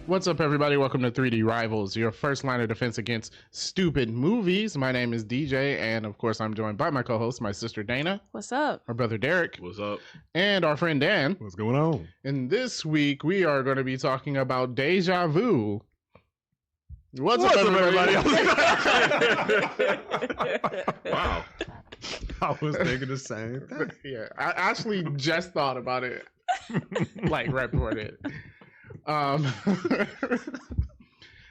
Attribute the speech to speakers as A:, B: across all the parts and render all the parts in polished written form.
A: What's up, everybody? Welcome to 3D Rivals, your first line of defense against stupid movies. My name is DJ, and of course, I'm joined by my co-host, my sister Dana.
B: What's up?
A: Our brother Derek.
C: What's up?
A: And our friend Dan.
D: What's going on?
A: And this week, we are going to be talking about Deja Vu. What's up, everybody?
C: Wow.
D: I was thinking the same thing.
A: Yeah, I actually just thought about it, like right before it.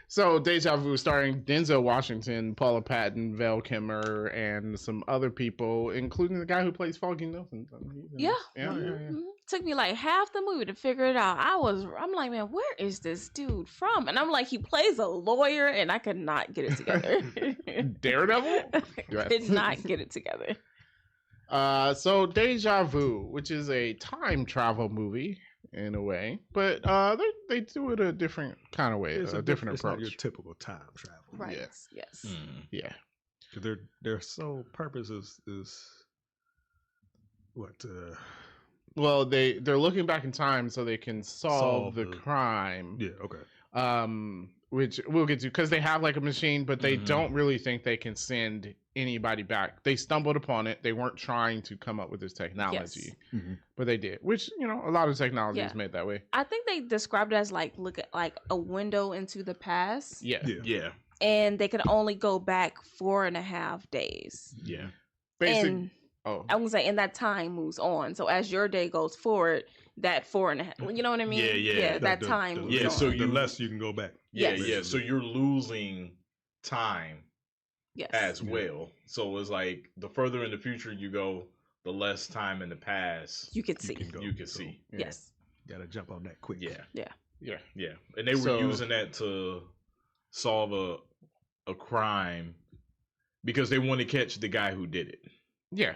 A: So Deja Vu, starring Denzel Washington, Paula Patton, Val Kilmer, and some other people, including the guy who plays Foggy Nelson.
B: Yeah.
A: Yeah.
B: Took me like half the movie to figure it out. I'm like, man, where is this dude from? And I'm like, he plays a lawyer, and I could not get it together.
A: Daredevil?
B: Could not get it together.
A: So Deja Vu, which is a time travel movie in a way, but they do it a different kind of way,
D: It's
A: a different
D: it's
A: approach.
D: not your typical time travel.
B: Right.
A: Yeah.
B: Yes.
A: Yeah.
D: Their sole purpose is what?
A: Well, they're looking back in time so they can solve the crime.
D: Yeah. Okay.
A: Which we'll get to, because they have like a machine, but they don't really think they can send anybody back. They stumbled upon it. They weren't trying to come up with this technology, but they did. Which, you know, a lot of technology is made that way.
B: I think they described it as like a window into the past.
C: Yeah.
B: And they could only go back 4.5 days.
C: Yeah.
B: And I was like, and that time moves on. So as your day goes forward, that 4.5, you know what I mean?
C: Yeah.
B: That time moves on.
C: So
D: the less you can go back.
C: Yeah. So you're losing time as well. So it's like the further in the future you go, the less time in the past
B: you can see.
C: You can see.
B: Yes.
D: Gotta jump on that quick.
C: Yeah.
A: Yeah.
C: And they were using that to solve a crime because they want to catch the guy who did it.
A: Yeah.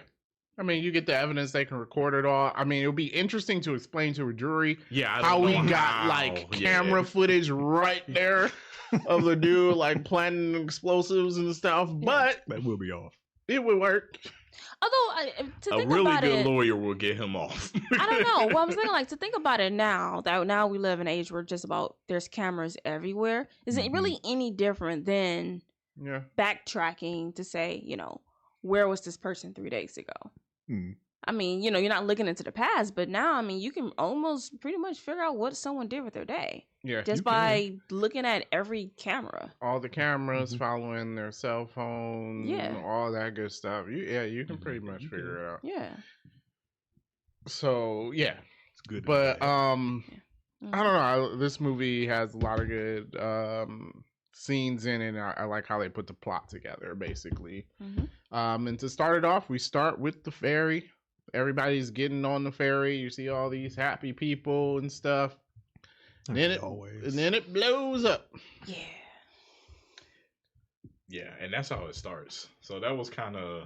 A: I mean, you get the evidence, they can record it all. I mean, it'll be interesting to explain to a jury how we got like camera footage right there of the dude like planting explosives and stuff, but
D: that will be off.
A: It would work.
B: Although, to
C: a
B: think
C: really
B: about
C: good
B: it,
C: lawyer will get him off.
B: I don't know. Well, I was thinking, like, to think about it now, that now we live in an age where just about there's cameras everywhere. Is it really any different than backtracking to say, you know, where was this person 3 days ago? I mean, you know, you're not looking into the past, but now, I mean, you can almost pretty much figure out what someone did with their day.
A: Yeah.
B: Just by looking at every camera.
A: All the cameras following their cell phone. All that good stuff. You can pretty much figure it out.
B: Yeah.
A: So, yeah.
D: It's good.
A: But, I don't know. This movie has a lot of good scenes in it. And I like how they put the plot together, basically. And to start it off, we start with the ferry. Everybody's getting on the ferry. You see all these happy people and stuff. And then it blows up.
C: Yeah, and that's how it starts. So that was kind of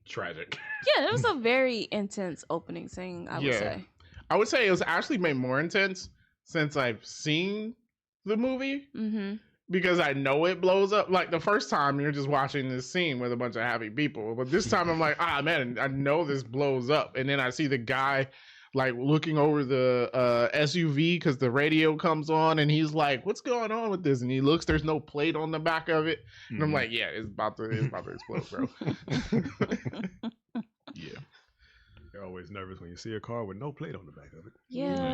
C: tragic.
B: Yeah, it was a very intense opening scene, I would say.
A: I would say it was actually made more intense since I've seen the movie. Because I know it blows up. Like the first time you're just watching this scene with a bunch of happy people. But this time I'm like, man, I know this blows up. And then I see the guy like looking over the SUV because the radio comes on and he's like, what's going on with this? And he looks, there's no plate on the back of it. And I'm like, yeah, it's about to explode, bro.
C: Yeah.
D: You're always nervous when you see a car with no plate on the back of it.
B: Yeah,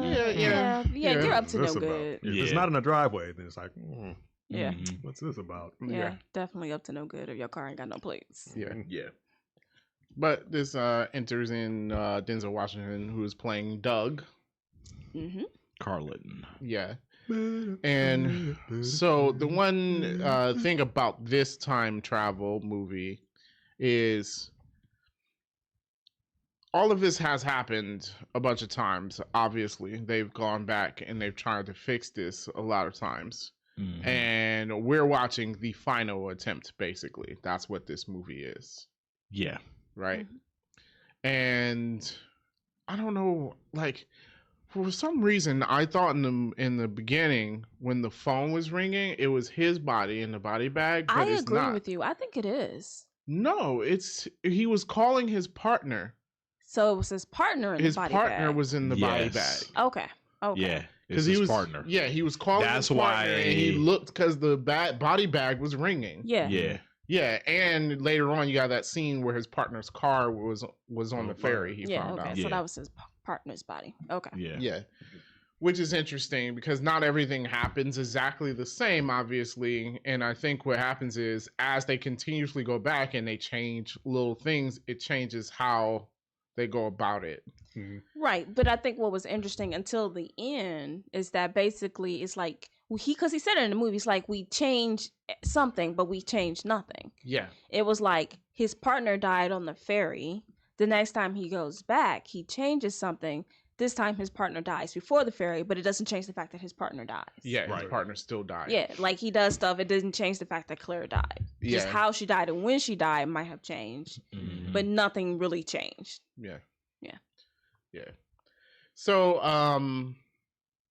B: you're up to no good.
D: If it's not in a driveway, then it's like,
B: yeah.
D: What's this about?
B: Yeah, definitely up to no good if your car ain't got no plates.
A: Yeah. But this enters in Denzel Washington, who is playing Doug.
C: Carlton.
A: Yeah. And so the one thing about this time travel movie is all of this has happened a bunch of times. Obviously, they've gone back and they've tried to fix this a lot of times. And we're watching the final attempt, basically. That's what this movie is.
C: Yeah.
A: Right? And I don't know, like, for some reason, I thought in the beginning, when the phone was ringing, it was his body in the body bag, but it's not.
B: I agree with you. I think it is.
A: No, he was calling his partner.
B: So it was his partner in the body bag.
A: His partner was in the body bag.
B: Okay.
C: Yeah. It's his partner.
A: Yeah, he was calling his partner, and he looked because the body bag was ringing.
B: Yeah.
A: Yeah, and later on, you got that scene where his partner's car was on the ferry. He found out.
B: So that was his partner's body. Okay.
A: Yeah. Which is interesting because not everything happens exactly the same, obviously. And I think what happens is as they continuously go back and they change little things, it changes how they go about it.
B: Mm-hmm. Right. But I think what was interesting until the end is that basically it's like, because he said it in the movie, it's like we changed something, but we changed nothing.
A: Yeah.
B: It was like his partner died on the ferry. The next time he goes back, he changes something. This time his partner dies before the ferry, but it doesn't change the fact that his partner dies.
A: Yeah, his partner still died.
B: Yeah, like he does stuff. It doesn't change the fact that Claire died. Yeah. Just how she died and when she died might have changed, but nothing really changed.
A: Yeah. So,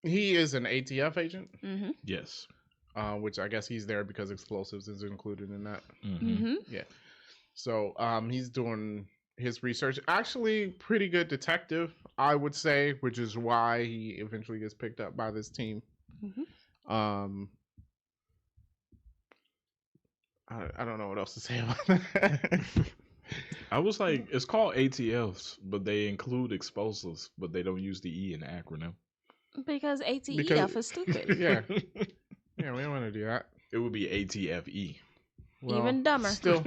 A: he is an ATF agent.
B: Mm-hmm.
C: Yes.
A: Which I guess he's there because explosives is included in that.
B: Mm-hmm.
A: Yeah. So, he's doing his research. Actually, pretty good detective, I would say, which is why he eventually gets picked up by this team.
B: Mm-hmm.
A: I don't know what else to say about that.
C: I was like, it's called ATFs, but they include explosives, but they don't use the E in the acronym.
B: Because ATF is stupid.
A: Yeah. Yeah, we don't want to do that.
C: It would be ATFE.
A: Well,
B: even dumber.
A: Still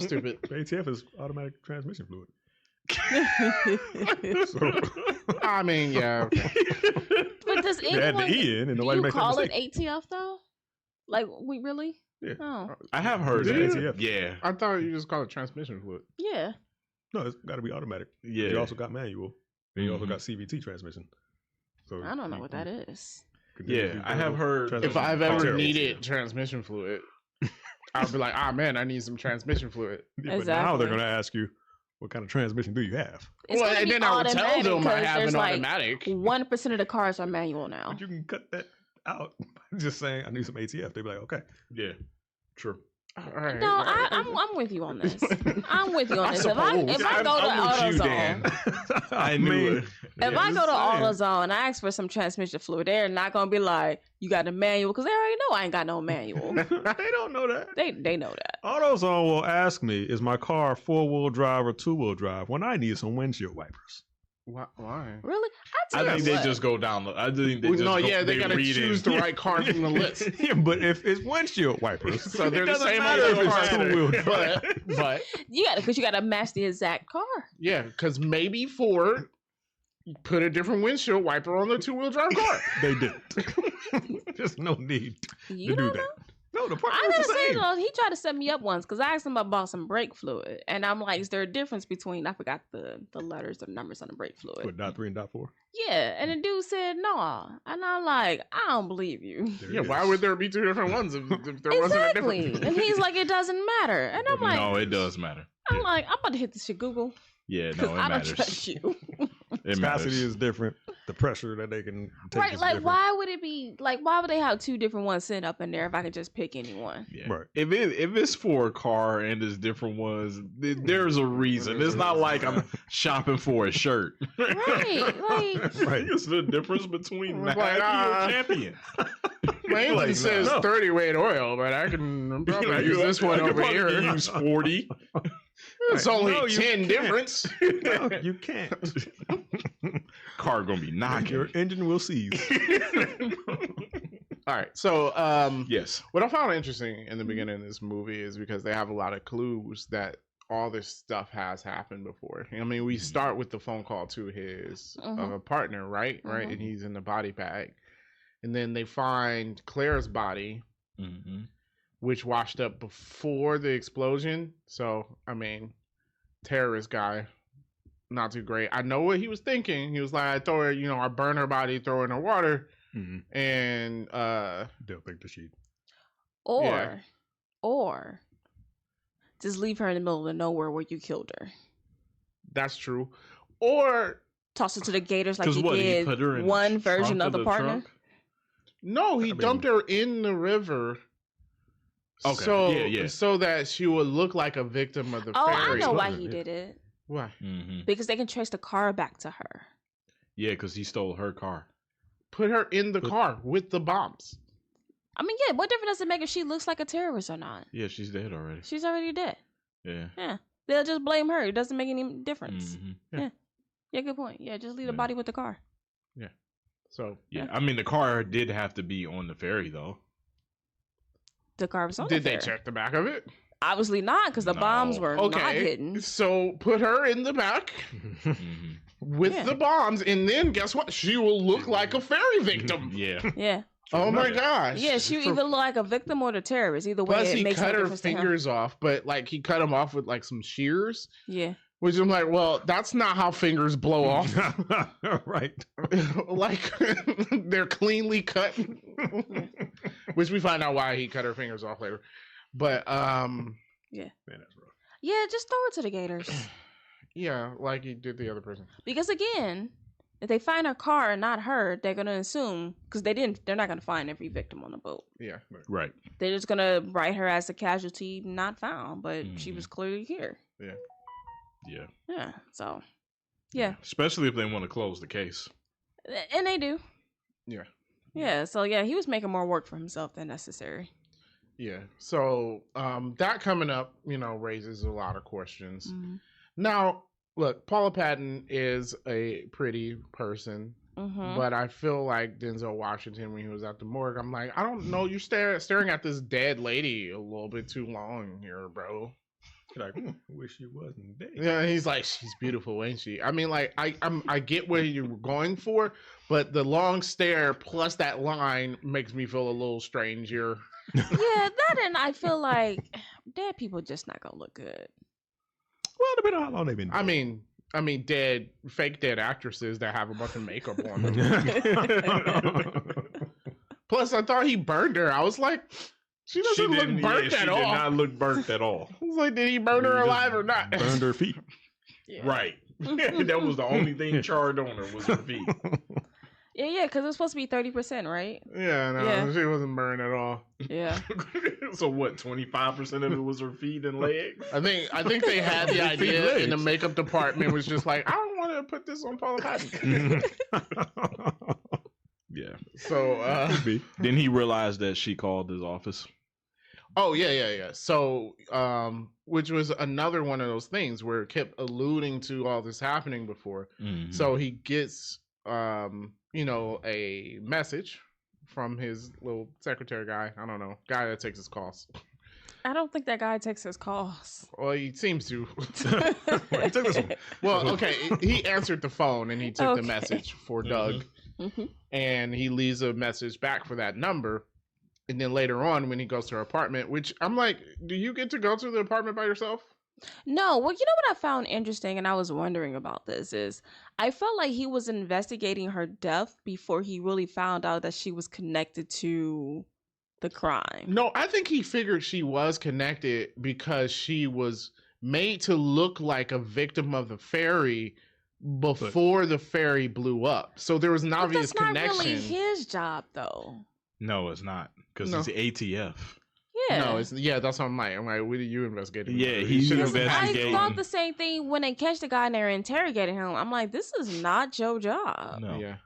A: stupid.
D: ATF is automatic transmission fluid.
A: I mean, yeah. Okay.
B: But does anyone
D: add the E in and nobody makes
B: call
D: that
B: it ATF though? Like, we really?
D: Yeah.
B: Oh.
C: I have heard
A: Did
C: that.
D: ATF.
C: Yeah.
A: I thought you just call it transmission fluid.
B: Yeah.
D: No, it's got to be automatic.
C: Yeah.
D: You also got manual. And you also got CVT transmission. So
B: I don't know what that is.
C: Yeah, I have heard.
A: If I've ever needed transmission fluid, I'll be like, man, I need some transmission fluid.
D: Yeah, but now they're going to ask you, what kind of transmission do you have?
B: Well, and then I would tell them I have an
A: automatic.
B: 1% of the cars are manual now.
D: But you can cut that out by just saying, I need some ATF. They'd be like, okay.
C: Yeah, true.
A: Right,
B: no, I'm with you on this. I'm with you on this. If I go to AutoZone,
C: I knew it.
B: If I go to AutoZone and I ask for some transmission fluid, they're not gonna be like, "You got a manual," because they already know I ain't got no manual.
D: They don't know that.
B: They know that.
D: AutoZone will ask me, "Is my car 4-wheel drive or 2-wheel drive?" When I need some windshield wipers.
A: Why?
B: Really?
C: I think they just go down. I think they just
A: they gotta choose the right car from the list.
D: Yeah, but if it's windshield wipers,
A: so they're
D: it
A: the same
D: matter if it's 2-wheel drive.
A: But
B: you got to match the exact car.
A: Yeah, because maybe Ford put a different windshield wiper on the 2-wheel drive car.
D: They didn't. There's no need to do that.
B: Know?
D: No, the part
B: I
D: was
B: gotta
D: the
B: say
D: same.
B: though, he tried to set me up once because I asked him about some brake fluid, and I'm like, "Is there a difference between?" I forgot the letters or numbers on the brake fluid.
D: What, .3 and .4?
B: Yeah, and the dude said no, and I'm like, "I don't believe you."
A: Yeah, why would there be two different ones if there wasn't a difference?
B: And he's like, "It doesn't matter," and I'm like,
C: "No, it does matter."
B: I'm like, "I'm about to hit this shit Google."
C: Yeah, no, it
B: I
C: matters.
B: don't trust you.
D: Capacity is different. The pressure that they can take
B: right,
D: is
B: like
D: different.
B: why would it be like why would they have two different ones sitting up in there if I could just pick any one?
C: Yeah.
D: Right.
C: If it's for a car and there's different ones, there's a reason. It's not like I'm shopping for a shirt.
B: Right, like
D: Right.
C: It's the difference between Mackie or Champion.
A: My engine says 30 weight oil, but I can probably use this one over here.
C: Use 40.
A: It's only 10 difference.
D: No, you can't.
C: Car gonna be knocking.
D: Your engine will seize.
A: All right. So,
C: yes.
A: What I found interesting in the beginning of this movie is because they have a lot of clues that all this stuff has happened before. I mean, we start with the phone call to his partner, right? Right. And he's in the body bag. And then they find Claire's body, which washed up before the explosion. So, I mean, terrorist guy, not too great. I know what he was thinking. He was like, I throw her, I burn her body, throw her in the water, and
D: they'll take the sheet.
B: Or just leave her in the middle of nowhere where you killed her.
A: That's true. Or
B: toss her to the gators like you did
C: put her in
B: one version of the partner.
C: Trunk?
A: No, he dumped her in the river.
C: Okay.
A: So, so that she would look like a victim of the ferry.
B: I know why he did it.
A: Why?
B: Because they can trace the car back to her.
C: Yeah, because he stole her car.
A: put her in the car with the bombs.
B: I mean, yeah, what difference does it make if she looks like a terrorist or not?
C: Yeah, she's dead already.
B: She's already dead.
C: Yeah.
B: Yeah. They'll just blame her. It doesn't make any difference.
A: Yeah.
B: Yeah, good point. Yeah, just leave the body with the car.
A: Yeah. So.
C: Yeah, I mean, the car did have to be on the ferry, though.
B: The car was on the ferry.
A: Did they check the back of it?
B: Obviously not, because the bombs were not hidden.
A: So put her in the back with the bombs, and then guess what? She will look like a ferry victim.
B: Yeah.
A: Oh my gosh.
B: Yeah, she either look like a victim or the terrorist. Either way,
A: Plus,
B: it makes no difference.
A: Plus, he cut her fingers off, but like he cut them off with like some shears.
B: Yeah.
A: Which I'm like, well, that's not how fingers blow off.
D: Right.
A: Like they're cleanly cut. Which we find out why he cut her fingers off later. But
B: yeah.
D: Man, that's rough.
B: Yeah, just throw it to the gators.
A: Yeah, like he did the other person.
B: Because again, if they find her car and not her, they're gonna assume they're not gonna find every victim on the boat.
A: Yeah.
C: Right.
B: They're just gonna write her as a casualty not found, but she was clearly here.
A: Yeah.
C: Yeah.
B: Yeah. So yeah.
C: Especially if they want to close the case.
B: And they do.
A: Yeah.
B: Yeah. So yeah, he was making more work for himself than necessary.
A: Yeah. So that coming up, raises a lot of questions.
B: Mm-hmm.
A: Now, look, Paula Patton is a pretty person, but I feel like Denzel Washington, when he was at the morgue, I'm like, I don't know, you're staring at this dead lady a little bit too long here, bro.
D: You're like, I wish she wasn't dead.
A: Yeah, he's like, she's beautiful, ain't she? I mean, like, I get where you're going for, but the long stare plus that line makes me feel a little strange here.
B: Yeah, that, and I feel like dead people just not gonna look good.
D: Well, depending on how long they've been dead.
A: I mean, fake dead actresses that have a bunch of makeup on them. Plus, I thought he burned her. I was like, she doesn't look burnt at all.
C: She did not look burnt at all.
A: I was like, did he burn her alive or not?
D: Burned her feet.
B: Yeah.
C: Right. That was the only thing charred on her was her feet.
B: Yeah, because it's supposed to be 30%, right?
A: Yeah, no, she wasn't burned at all.
B: Yeah.
C: So what? 25% of it was her feet and legs.
A: I think they had the idea in the makeup department was just like, I don't want to put this on Paula Patton.
C: Yeah.
A: So
C: then he realized that she called his office.
A: Oh yeah. So which was another one of those things where it kept alluding to all this happening before. Mm-hmm. So he gets a message from his little secretary guy. I don't know, guy that takes his calls.
B: I don't think that guy takes his calls.
A: Well, he seems to. Well, okay, he answered the phone and he took the message for Doug, and he leaves a message back for that number. And then later on, when he goes to her apartment, which I'm like, do you get to go to the apartment by yourself?
B: No. Well, you know what I found interesting, and I was wondering about this, is I felt like he was investigating her death before he really found out that she was connected to the crime.
A: No, I think he figured she was connected because she was made to look like a victim of the ferry before the ferry blew up. So there was an obvious connection.
B: That's not really his job, though.
C: No, it's not, because it's the ATF.
B: Yeah.
A: No, that's what I'm like. What are you investigating?
C: Yeah, he's investigating.
B: I thought the same thing when they catch the guy and they're interrogating him. I'm like, this is not your job.
C: No.
A: Yeah.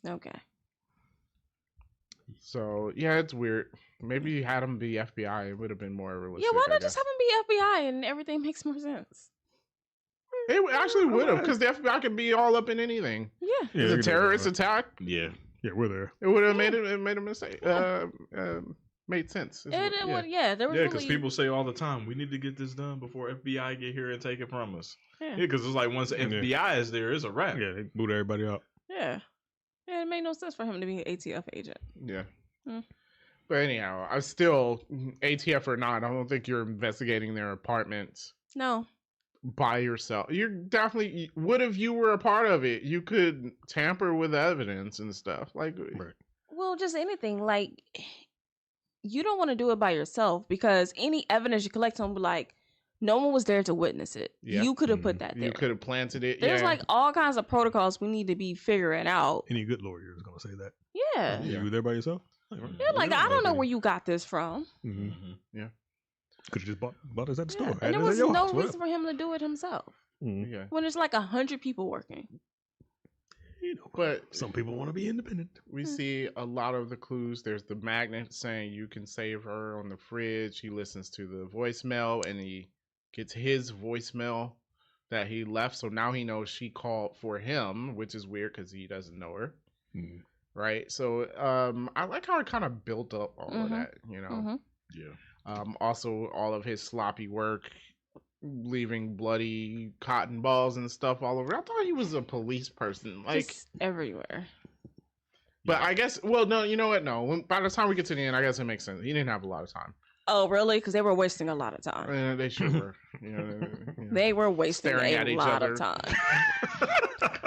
B: Okay.
A: So, yeah, it's weird. Maybe you had him be FBI. It would have been more realistic.
B: Yeah, why not just have him be FBI and everything makes more sense?
A: It actually would have, because the FBI could be all up in anything.
B: Yeah.
A: It's a terrorist attack.
C: Yeah.
D: Yeah, we're there.
A: It would have made a mistake. Made sense.
C: Because people say all the time, we need to get this done before FBI get here and take it from us. Yeah, because it's like once the FBI is there, it's a wrap.
D: Yeah, they boot everybody out.
B: Yeah. Yeah, it made no sense for him to be an ATF agent.
A: Yeah. But anyhow, I still, ATF or not, I don't think you're investigating their apartments.
B: No.
A: By yourself. You're definitely, what if you were a part of it? You could tamper with evidence and stuff. Like,
D: right.
B: Well, just anything. Like, you don't want to do it by yourself because any evidence you collect on, like, no one was there to witness it. Yeah. You could have put that there.
A: You could have planted it.
B: There's like all kinds of protocols we need to be figuring out.
D: Any good lawyer is going to say that.
B: Yeah.
D: You were there by yourself?
B: Yeah, like, I don't know where you got this from.
A: Yeah.
D: Could have just bought this at the store.
B: And there was no reason for him to do it himself.
A: Yeah.
B: When there's like 100 people working.
A: But
D: some people want to be independent.
A: We see a lot of the clues. There's the magnet saying you can save her on the fridge. He listens to the voicemail and he gets his voicemail that he left. So now he knows she called for him, which is weird because he doesn't know her. Mm-hmm. Right. So I like how it kind of built up all of that, Yeah. Also, all of his sloppy work, leaving bloody cotton balls and stuff all over. I thought he was a police person, like
B: just everywhere.
A: But I guess, well, no, you know what? No, by the time we get to the end, I guess it makes sense. He didn't have a lot of time.
B: Oh, really? Because they were wasting a lot of time.
A: They sure were.
B: They were wasting a lot of time.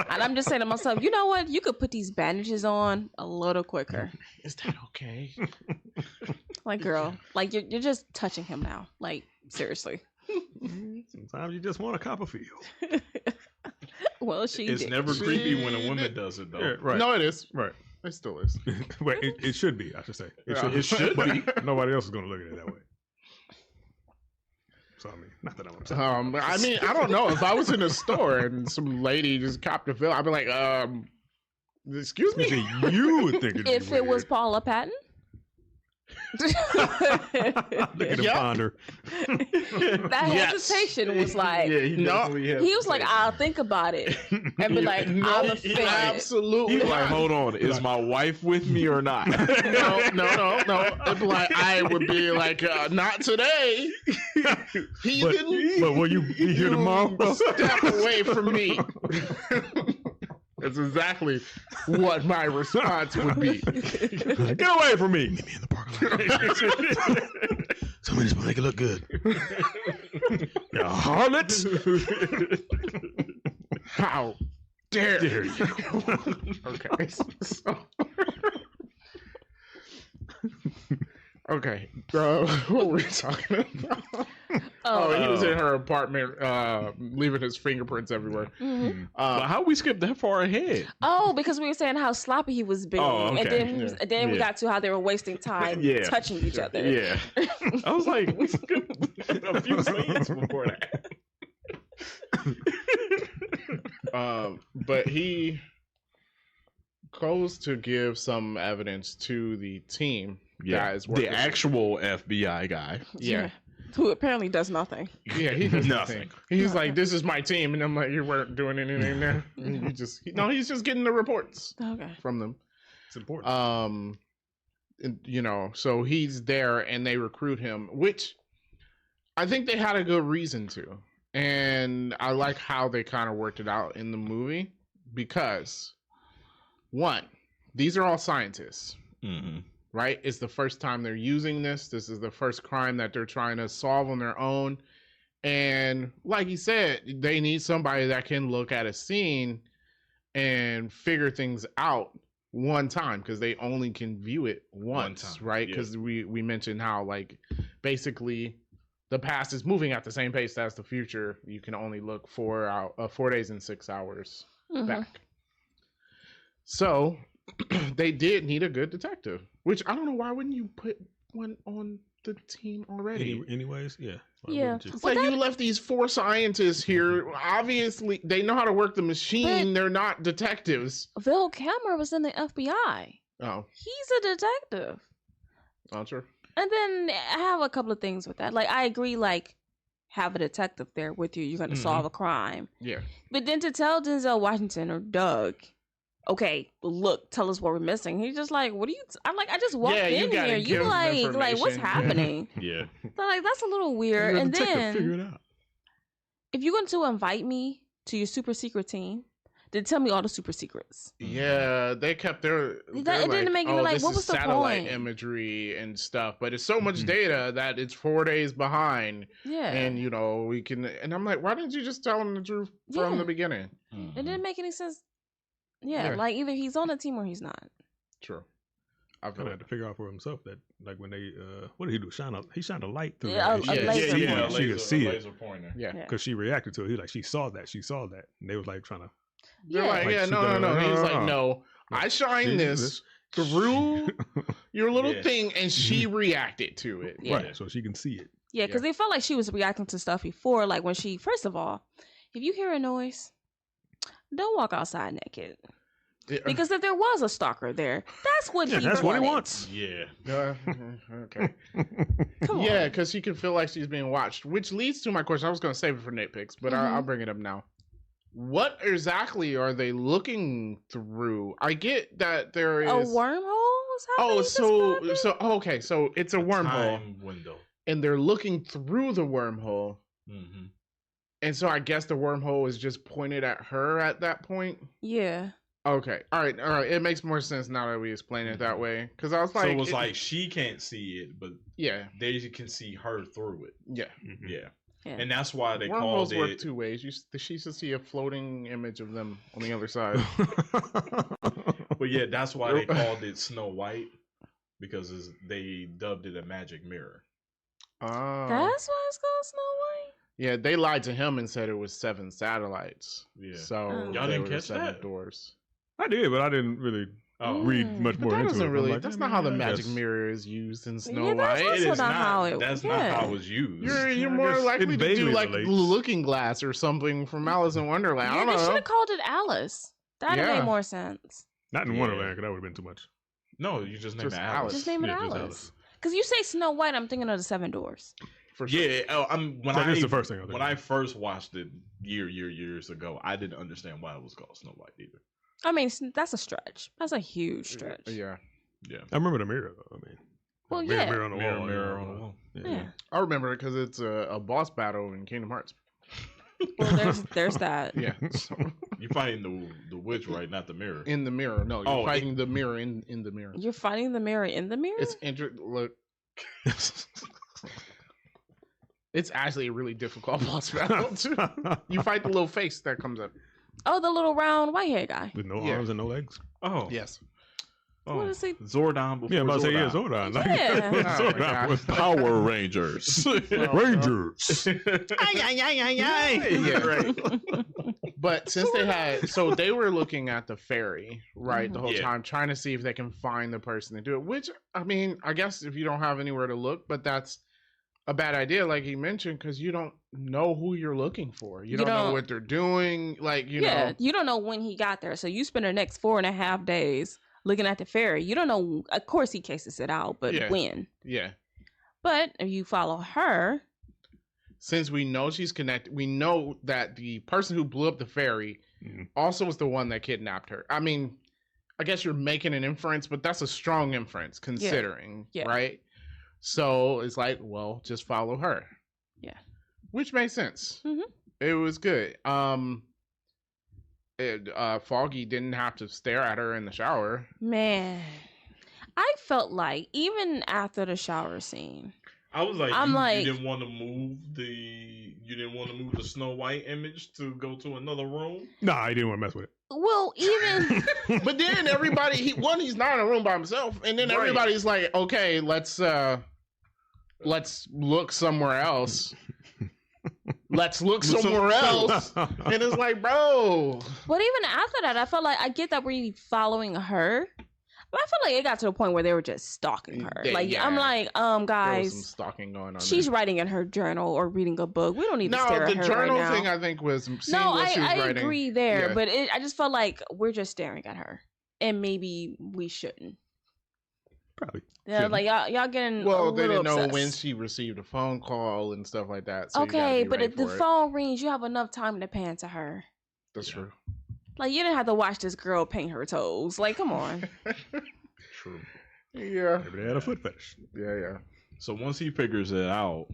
B: And I'm just saying to myself, you know what? You could put these bandages on a little quicker.
A: Is that okay?
B: Like, girl, like you're just touching him now. Like, seriously.
D: Sometimes you just want a Copperfield.
B: Well,
C: it's never creepy when a woman does it, though.
D: Yeah, right.
A: No, it is.
D: Right.
A: It still is.
D: Wait, it should be, I should say. It should be. Nobody else is going to look at it that way. So, I mean, not that I'm upset.
A: I mean, I don't know. If I was in a store and some lady just copped a film, I'd be like, excuse me?
D: You would think it'd
B: if
D: be
B: it was Paula Patton?
D: Look at him ponder.
B: That hesitation was like, he was like, I'll think about it and be like, I'm offended.
A: Absolutely.
C: He's like, hold on, is my wife with me or not?
A: No. It'd be like, I would be like, not today.
D: But will you be here tomorrow?
A: Step away from me. That's exactly what my response would be.
D: Get away from me. Meet me in the parking lot. Somebody just want to make it look good. You harlot.
A: How dare you? Okay. So. Okay. What were we talking about? He was in her apartment, leaving his fingerprints everywhere.
B: Mm-hmm.
C: How we skipped that far ahead?
B: Oh, because we were saying how sloppy he was being, and then we got to how they were wasting time touching each other.
C: Yeah, I was like, we skipped a few scenes before
A: that. But he goes to give some evidence to the team.
C: Yeah, the actual FBI guy.
A: Yeah.
B: Who apparently does nothing.
A: Yeah, he does nothing. He's like, this is my team. And I'm like, you weren't doing anything there. He's just getting the reports from them.
D: It's important.
A: So he's there and they recruit him, which I think they had a good reason to. And I like how they kind of worked it out in the movie because, one, these are all scientists. Mm-hmm. Right? It's the first time they're using this. This is the first crime that they're trying to solve on their own. And like he said, they need somebody that can look at a scene and figure things out one time because they only can view it once, right? Because we mentioned how, like, basically the past is moving at the same pace as the future. You can only look 4 days and 6 hours back. So they did need a good detective, which I don't know, why wouldn't you put one on the team already?
D: Anyways, yeah.
A: It's like you left these 4 scientists here. Obviously, they know how to work the machine. They're not detectives.
B: Val Kilmer was in the FBI.
A: Oh.
B: He's a detective.
A: Oh, sure.
B: And then I have a couple of things with that. Like, I agree, like, have a detective there with you. You're going to solve a crime.
A: Yeah.
B: But then to tell Denzel Washington or Doug, okay, look, tell us what we're missing. He's just like, what are you? I'm like, I just walked in here. You like, what's happening?
C: Yeah.
B: So like, that's a little weird. And then,
D: figure it out.
B: if you're going to invite me to your super secret team, then tell me all the super secrets.
A: Yeah, they kept their.
B: It didn't make me like, what was the
A: satellite
B: point?
A: Imagery and stuff, but it's so much data that it's 4 days behind.
B: Yeah.
A: And we can. And I'm like, why didn't you just tell them the truth from the beginning?
B: It didn't make any sense. Yeah, like either he's on the team or he's not.
A: True.
D: I kind of had to figure out for himself that, like, when they, what did he do? He shined a light through
B: a laser
C: pointer.
D: She could see
C: laser pointer.
A: Yeah,
D: because she reacted to it. He like, she saw that, and they was like trying to.
A: They're like, no. He's like, no, I shined this through your little thing, and she reacted to it.
B: Yeah.
D: Right, so she can see it.
B: Yeah, because they felt like she was reacting to stuff before, like when she, first of all, if you hear a noise, don't walk outside naked. Because if there was a stalker there, that's what
D: that's what he wants.
C: Yeah.
A: Okay. Yeah, because she can feel like she's being watched, which leads to my question. I was going to save it for nitpicks, but I'll bring it up now. What exactly are they looking through? I get that there is
B: a wormhole.
A: So it's a wormhole
C: time window,
A: and they're looking through the wormhole. Mm-hmm. And so I guess the wormhole is just pointed at her at that point.
B: Yeah.
A: Okay. All right. It makes more sense now that we explain it that way. Because I was like,
C: so it was like she can't see it, but Deja can see her through it.
A: Yeah.
C: Mm-hmm. Yeah. And that's why they
A: wormholes
C: called it.
A: Work two ways. She should see a floating image of them on the other side.
C: But yeah, that's why they called it Snow White, because they dubbed it a magic mirror.
A: Oh.
B: That's why it's called Snow White.
A: Yeah, they lied to him and said it was 7 satellites.
C: Yeah.
A: So
C: y'all didn't catch
A: 7
C: that?
A: doors.
D: I did, but I didn't really read much more into it.
A: Really, that's not how the magic mirror is used in Snow White.
C: It is not. That's not how it was used.
A: You're more likely to do like Looking Glass or something from Alice in Wonderland. I don't know.
B: They should have called it Alice. That would make more sense.
D: Not in Wonderland, because that would have been too much.
C: No, you just name it Alice.
B: Just name it Alice. Because you say Snow White, I'm thinking of the 7 Doors.
A: For sure.
C: Yeah,
D: that's the first thing.
C: When I first watched it years ago, I didn't understand why it was called Snow White either.
B: I mean, that's a stretch. That's a huge stretch.
A: Yeah.
D: I remember the mirror though. I mean, mirror on the wall.
C: Mirror on the wall.
B: Yeah.
A: I remember it because it's a boss battle in Kingdom Hearts.
B: Well, there's that.
A: Yeah.
C: You're fighting the witch, right? Not the mirror.
A: In the mirror. No, you're fighting the mirror in the mirror.
B: You're fighting the mirror in the mirror?
A: It's look. It's actually a really difficult boss battle too. You fight the little face that comes up.
B: Oh, the little round white hair guy.
D: With no arms and no legs.
C: Oh.
A: Yes.
C: Oh, what is he? Zordon before
D: I'm about to say, Zordon.
B: Yeah.
C: With Power Rangers.
D: Rangers.
A: Yeah, right. But since they were looking at the ferry, right, the whole time, trying to see if they can find the person to do it, which, I mean, I guess if you don't have anywhere to look, but that's a bad idea, like he mentioned, because you don't know who you're looking for. You don't know what they're doing. Like, you know.
B: You don't know when he got there. So you spend the next 4.5 days looking at the ferry. You don't know. Of course, he cases it out, but when?
A: Yeah.
B: But if you follow her.
A: Since we know she's connected, we know that the person who blew up the ferry also was the one that kidnapped her. I mean, I guess you're making an inference, but that's a strong inference considering, right? So it's like, well, just follow her.
B: Yeah.
A: Which makes sense.
B: Mm-hmm.
A: It was good. Foggy didn't have to stare at her in the shower.
B: Man, I felt like even after the shower scene,
C: I was like, you didn't want to move the Snow White image to go to another room?
D: No, I didn't want to mess with it.
B: Well, even
A: but then everybody, he's not in a room by himself, and then everybody's like, okay, let's look somewhere else. Let's look somewhere else. And it's like, bro.
B: But even after that, I felt like I get that we're following her. But I feel like it got to the point where they were just stalking her. I'm like, guys,
A: there was some stalking going on.
B: She's writing in her journal or reading a book. We don't need to stare at her right now. No, the journal
A: thing I think was seeing
B: what she was
A: writing.
B: I agree there, but I just felt like we're just staring at her, and maybe we shouldn't.
D: Probably.
B: Yeah, like y'all getting
A: they didn't
B: obsessed.
A: know when she received a phone call and stuff like that. So
B: okay, but if the phone rings, you have enough time to pan to her.
A: That's true.
B: Like, you didn't have to watch this girl paint her toes. Like, come on.
C: True.
A: Yeah.
D: Maybe they had a foot fetish.
A: Yeah.
C: So once he figures it out,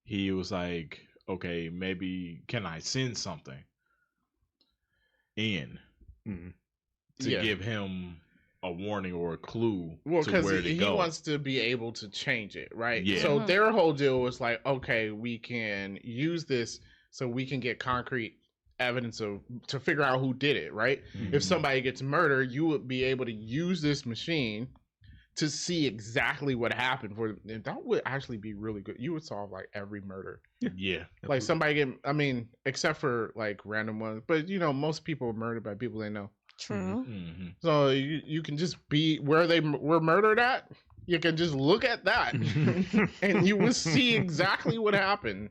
C: he was like, okay, maybe can I send something in to give him a warning or a clue to where to go. Well, because
A: he wants to be able to change it, right?
C: Yeah.
A: So their whole deal was like, okay, we can use this so we can get concrete evidence to figure out who did it, right? Mm-hmm. If somebody gets murdered, you would be able to use this machine to see exactly what happened. And that would actually be really good. You would solve like every murder.
C: Yeah.
A: Like somebody except for like random ones, but most people are murdered by people they know.
B: True.
A: Mm-hmm. So you can just be where they were murdered at. You can just look at that and you will see exactly what happened.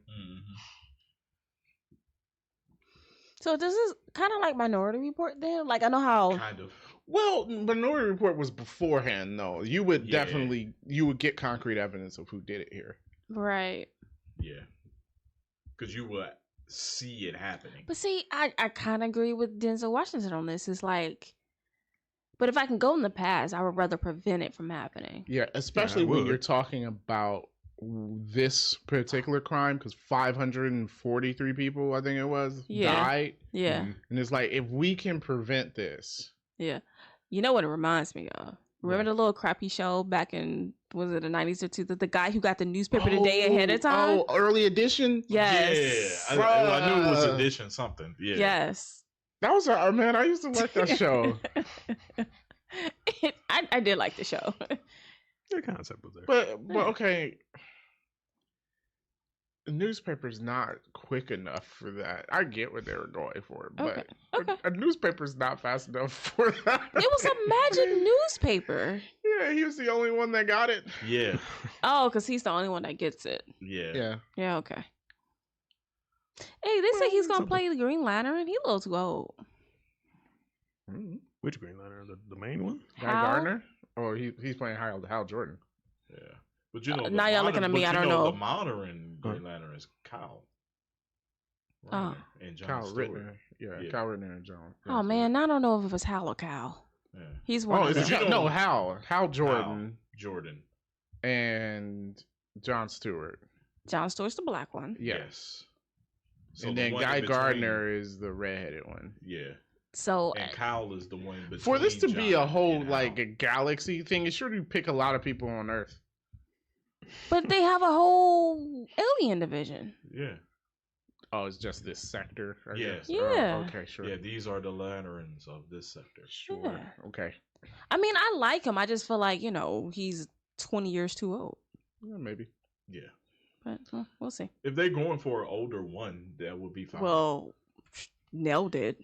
B: So this is kind of like Minority Report then? Like, I know how...
C: Kind of.
A: Well, Minority Report was beforehand, though. You would definitely... You would get concrete evidence of who did it here.
B: Right.
C: Yeah. Because you would see it happening.
B: But see, I kind of agree with Denzel Washington on this. It's like... But if I can go in the past, I would rather prevent it from happening.
A: Yeah, especially when you're talking about this particular crime, because 543 people, I think it was, died.
B: Yeah.
A: And it's like, if we can prevent this.
B: Yeah. You know what it reminds me of? Remember the little crappy show back in, was it the 90s or 2000? The guy who got the newspaper the day ahead of time?
A: Oh, Early Edition?
C: Yes. Yeah. I knew it was Edition something. Yeah.
B: Yes.
A: That was, man, I used to like that show.
B: I did like the show.
D: The concept was there.
A: But okay. The newspaper's not quick enough for that. I get what they were going for, but a newspaper's not fast enough for that.
B: It was a magic newspaper.
A: Yeah, he was the only one that got it.
C: Yeah.
B: Oh, because he's the only one that gets it.
C: Yeah.
B: Yeah, okay. Hey, they say he's going to play the Green Lantern. He a little too old.
D: Which Green Lantern? The main one?
A: Guy Gardner? Or he's playing Hal Jordan.
C: Yeah. But you know,
B: now y'all looking at me. I don't know.
C: The monitor in Green Lantern is Kyle.
B: Oh,
C: and John
A: Kyle
C: Stewart.
A: Rittner. Yeah, Kyle Rittner and John.
B: Oh man, I don't know if it was Hal or Kyle. Yeah. He's one.
A: Oh, no, Hal Jordan.
C: Jordan.
A: And John Stewart.
B: John Stewart's the black one.
C: Yes.
A: So and then Guy Gardner is the redheaded one.
C: Yeah.
B: So
C: and Kyle is the one between
A: for this to be a whole
C: like
A: a galaxy thing, it sure do pick a lot of people on Earth.
B: But they have a whole alien division.
C: Yeah.
A: Oh, it's just this sector.
C: Yes.
B: Yeah.
A: Oh, okay, sure.
C: Yeah, these are the lanterns of this sector.
A: Sure.
B: Yeah.
A: Okay.
B: I mean, I like him. I just feel like, he's 20 years too old.
A: Yeah, maybe.
C: Yeah.
B: But we'll see.
C: If they're going for an older one, that would be fine.
B: Well, nailed it.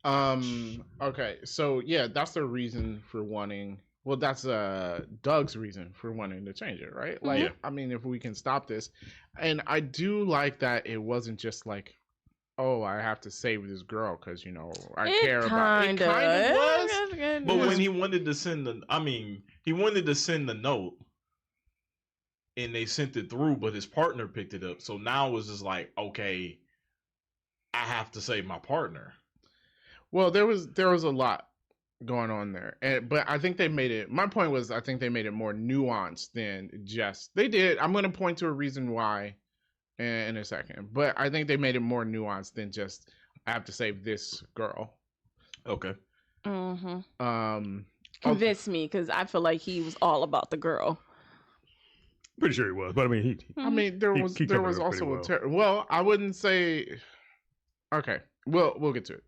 A: Okay, so yeah, that's the reason for wanting. Well, that's Doug's reason for wanting to change it, right? Like, I mean, if we can stop this, and I do like that it wasn't just like, oh, I have to save this girl because I care about it. It kind of was,
C: but when he wanted to send he wanted to send the note, and they sent it through, but his partner picked it up. So now it was just like, okay, I have to save my partner.
A: Well, there was a lot going on there, but I think they made it. My point was, I think they made it more nuanced than just they did. I'm going to point to a reason why in a second, but I think they made it more nuanced than just I have to save this girl.
C: Okay.
B: Convince me, because I feel like he was all about the girl.
D: Pretty sure he was, but I mean,
A: there was also well, I wouldn't say. Okay, we'll get to it.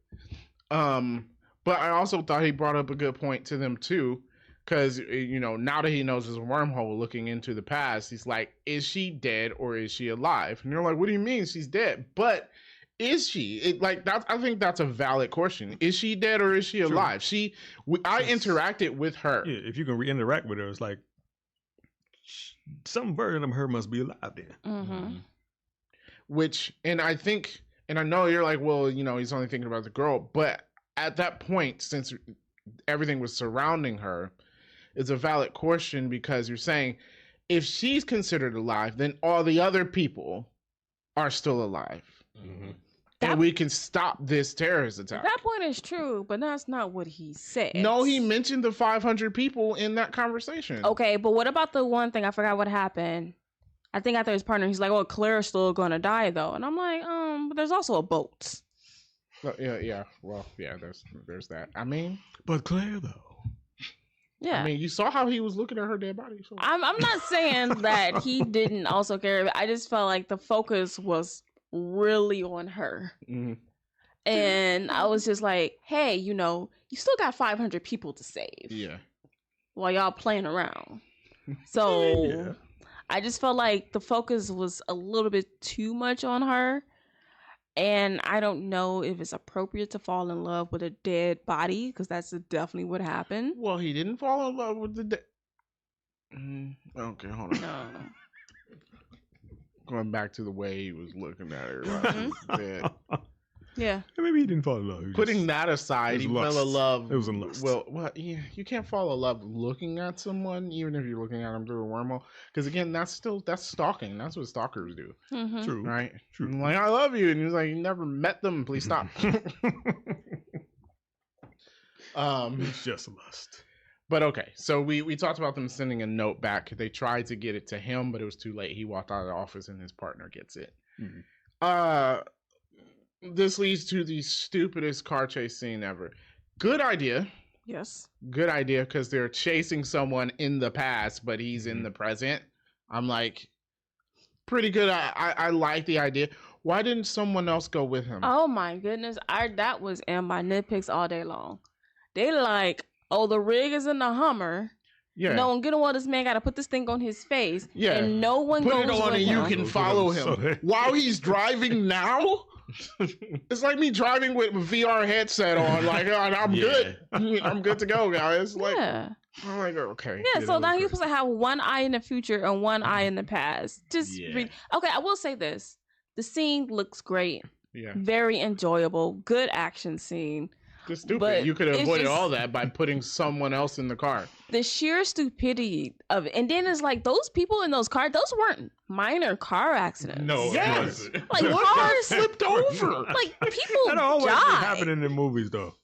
A: But I also thought he brought up a good point to them too, because now that he knows there's a wormhole looking into the past, he's like, is she dead or is she alive? And they're like, what do you mean she's dead? But is she? I think that's a valid question. Is she dead or is she alive? I interacted with her.
D: Yeah, if you can interact with her, it's like some version of her must be alive then.
A: Which, and I think, and I know you're like, well, he's only thinking about the girl, but at that point, since everything was surrounding her, it's a valid question, because you're saying if she's considered alive, then all the other people are still alive. And we can stop this terrorist attack.
B: That point is true, but that's not what he said.
A: No, he mentioned the 500 people in that conversation.
B: Okay, but what about the one thing? I forgot what happened. I think after his partner, he's like, "Oh, Claire's still gonna die, though," and I'm like, but there's also a boat.
A: Yeah. Well, yeah. There's that. I mean,
D: but Claire though.
B: Yeah.
A: I mean, you saw how he was looking at her dead body. So.
B: I'm not saying that he didn't also care. I just felt like the focus was really on her, and I was just like, "Hey, you still got 500 people to save."
A: Yeah.
B: While y'all playing around, so.
D: Yeah.
B: I just felt like the focus was a little bit too much on her. And I don't know if it's appropriate to fall in love with a dead body, because that's definitely what happened.
A: Well, he didn't fall in love with the dead. Okay, hold on.
B: No.
A: going back to the way he was looking at her. While he was dead.
B: Yeah.
D: Maybe he didn't fall in love.
A: Putting that aside, he fell in love.
D: It was in lust.
A: Well, what? Yeah, you can't fall in love looking at someone, even if you're looking at them through a wormhole. Because again, that's stalking. That's what stalkers do.
B: Mm-hmm.
D: True.
A: Right?
D: True.
A: I'm like, I love you. And he's like, you never met them. Please stop.
D: It's just lust.
A: But okay, so we talked about them sending a note back. They tried to get it to him, but it was too late. He walked out of the office and his partner gets it. Mm-hmm. This leads to the stupidest car chase scene ever. Good idea.
B: Yes.
A: Good idea, because they're chasing someone in the past, but he's in the present. I'm like, pretty good. I like the idea. Why didn't someone else go with him?
B: Oh my goodness. That was in my nitpicks all day long. They like, oh, the rig is in the Hummer.
A: Yeah.
B: No one get on. This man got to put this thing on his face.
A: Yeah.
B: And no one
A: Put
B: goes
A: it on
B: with
A: and
B: him.
A: you can follow him. While he's driving now? It's like me driving with a VR headset on. Like, I'm good. I'm good to go, guys. Like, I'm like, okay.
B: Yeah, so now you're supposed to have one eye in the future and one eye in the past. Okay, I will say this. The scene looks great. Yeah. Very enjoyable. Good action scene.
A: Just stupid. But you could have avoided all that by putting someone else in the car.
B: The sheer stupidity of it. And then it's like those people in those cars, those weren't minor car accidents.
C: No,
A: yes.
B: Like cars
A: flipped over.
B: Like people
D: that always
B: die.
D: happening in movies though.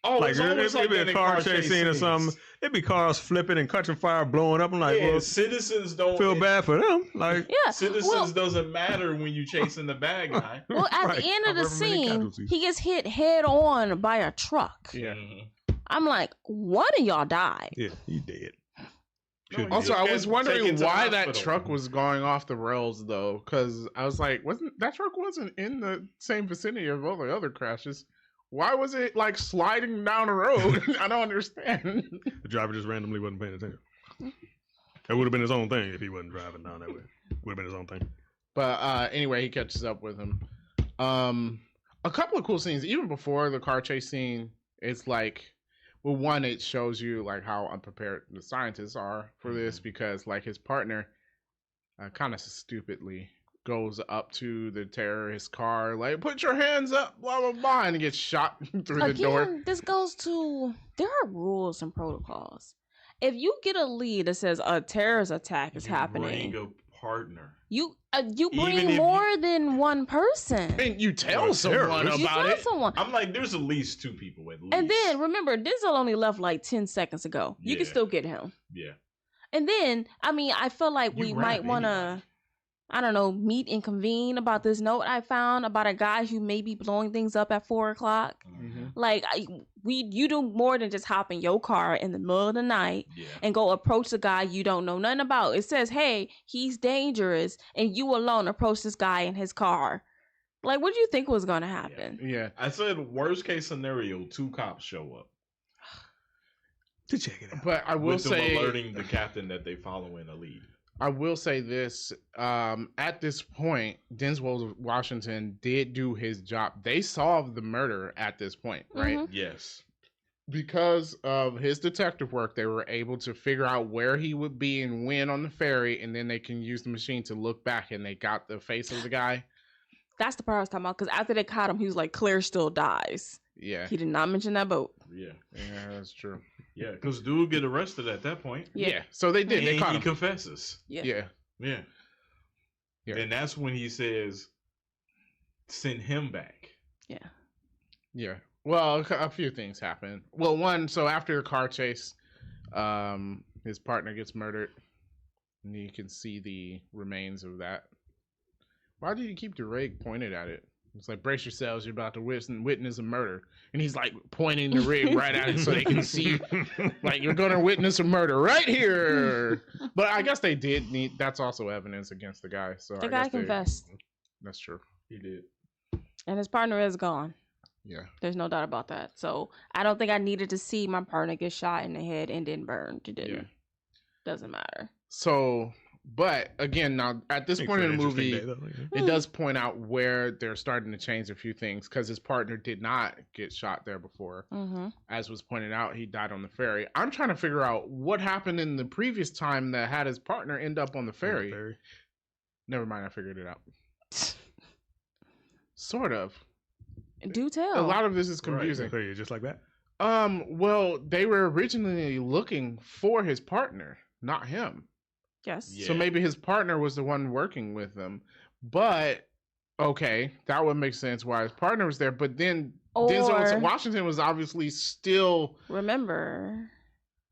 C: Oh,
D: like it'd be a car chase scene or something. It'd be cars flipping and catching fire, blowing up. I'm like, well,
C: citizens don't
D: feel bad for them. Like,
C: citizens doesn't matter when you chasing the bad guy.
B: Well, at the end of the scene, he gets hit head on by a truck.
A: Yeah.
B: I'm like, one of y'all died.
D: Yeah, he dead.
A: Also, I was wondering why that truck was going off the rails though, because I was like, that truck wasn't in the same vicinity of all the other crashes. Why was it like sliding down the road? I don't understand.
D: The driver just randomly wasn't paying attention. That would have been his own thing if he wasn't driving down that way. Would have been his own thing.
A: But anyway, he catches up with him. A couple of cool scenes, even before the car chase scene. It's like, well, one, it shows you like how unprepared the scientists are for this, because like his partner kind of stupidly goes up to the terrorist car, like, put your hands up, blah, blah, blah, and gets shot through the door.
B: This goes to, there are rules and protocols. If you get a lead that says a terrorist attack is happening,
C: bring a partner.
B: You bring more than one person.
A: And you tell someone about it.
C: I'm like, there's at least two people at least.
B: And then, remember, Denzel only left like 10 seconds ago. You can still get him.
C: Yeah.
B: And then, I mean, I feel like we might want to, I don't know, meet and convene about this note I found about a guy who may be blowing things up at 4 o'clock. Mm-hmm. Like, you do more than just hop in your car in the middle of the night and go approach the guy you don't know nothing about. It says, hey, he's dangerous, and you alone approach this guy in his car. Like, what do you think was going to happen?
A: Yeah.
C: I said, worst case scenario, 2 cops show up
D: to check it out.
A: But I will say,
C: alerting the captain that they following a lead.
A: I will say this, at this point, Denzel Washington did do his job. They solved the murder at this point, right?
B: Mm-hmm.
C: Yes.
A: Because of his detective work, they were able to figure out where he would be and when on the ferry, and then they can use the machine to look back, and they got the face of the guy.
B: That's the part I was talking about, because after they caught him, he was like, Claire still dies.
A: Yeah.
B: He did not mention that boat.
C: Yeah.
A: Yeah, that's true.
C: Yeah, because dude get arrested at that point.
A: Yeah. So they did.
C: And
A: they caught him.
C: He confesses.
A: Yeah.
C: And that's when he says, send him back.
A: Yeah. Well, a few things happen. Well, one, so after the car chase, his partner gets murdered, and you can see the remains of that. Why do you keep the rig pointed at it? It's like, brace yourselves, you're about to witness a murder. And he's like pointing the rig right at it so they can see, like, you're going to witness a murder right here. But I guess they did need, that's also evidence against the guy. So
B: the guy confessed.
A: That's true.
C: He did.
B: And his partner is gone.
A: Yeah.
B: There's no doubt about that. So I don't think I needed to see my partner get shot in the head and then burned. It didn't. Doesn't matter.
A: So... But again, now at this point in the movie, it does point out where they're starting to change a few things, because his partner did not get shot there before.
B: Mm-hmm.
A: As was pointed out, he died on the ferry. I'm trying to figure out what happened in the previous time that had his partner end up on the ferry. Never mind, I figured it out. Sort of.
B: Do tell.
A: A lot of this is confusing.
D: Right. Just like that.
A: Well, they were originally looking for his partner, not him.
B: Yes.
C: Yeah.
A: So maybe his partner was the one working with them. But okay, that would make sense why his partner was there. But then Denzel Washington was obviously still.
B: Remember,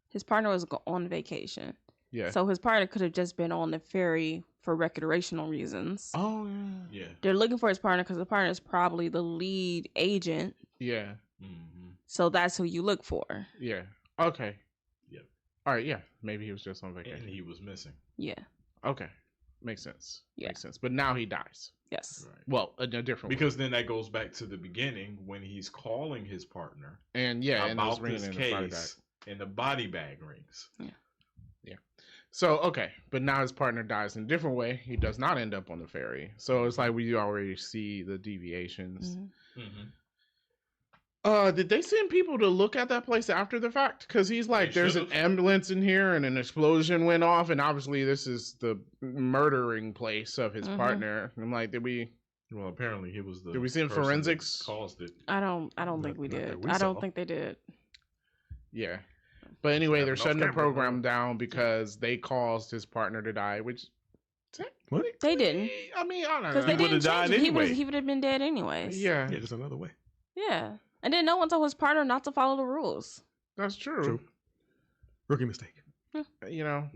B: his partner was on vacation.
A: Yeah.
B: So his partner could have just been on the ferry for recreational reasons.
A: Oh yeah.
C: Yeah.
B: They're looking for his partner because the partner is probably the lead agent.
A: Yeah.
C: Mm-hmm.
B: So that's who you look for.
A: Yeah. Okay.
C: Yep.
A: All right. Yeah. Maybe he was just on vacation.
C: And he was missing.
B: Yeah.
A: Okay. Makes sense.
B: Yeah.
A: Makes sense. But now he dies.
B: Yes.
C: Right.
A: Well, in a different way.
C: Because then that goes back to the beginning when he's calling his partner
A: And
C: about this case and the body bag rings.
B: Yeah.
A: So, okay. But now his partner dies in a different way. He does not end up on the ferry. So it's like we already see the deviations.
B: Mm-hmm.
C: Mm-hmm.
A: Did they send people to look at that place after the fact? Because he's like, there's an ambulance in here and an explosion went off. And obviously this is the murdering place of his partner. I'm like, did we...
C: Well, apparently he was the...
A: Did we see in forensics?
C: Caused it.
B: I don't think we did. I don't think they did.
A: Yeah. But anyway, they're shutting the program down because they caused his partner to die, which...
D: What?
B: They didn't.
A: I mean, I don't know.
B: Because they didn't
C: died
B: change it.
C: anyway.
B: He would have been dead anyways.
A: Yeah.
D: Yeah, just another way.
B: Yeah. And then no one told his partner not to follow the rules.
A: That's true.
D: True. Rookie mistake.
A: You know.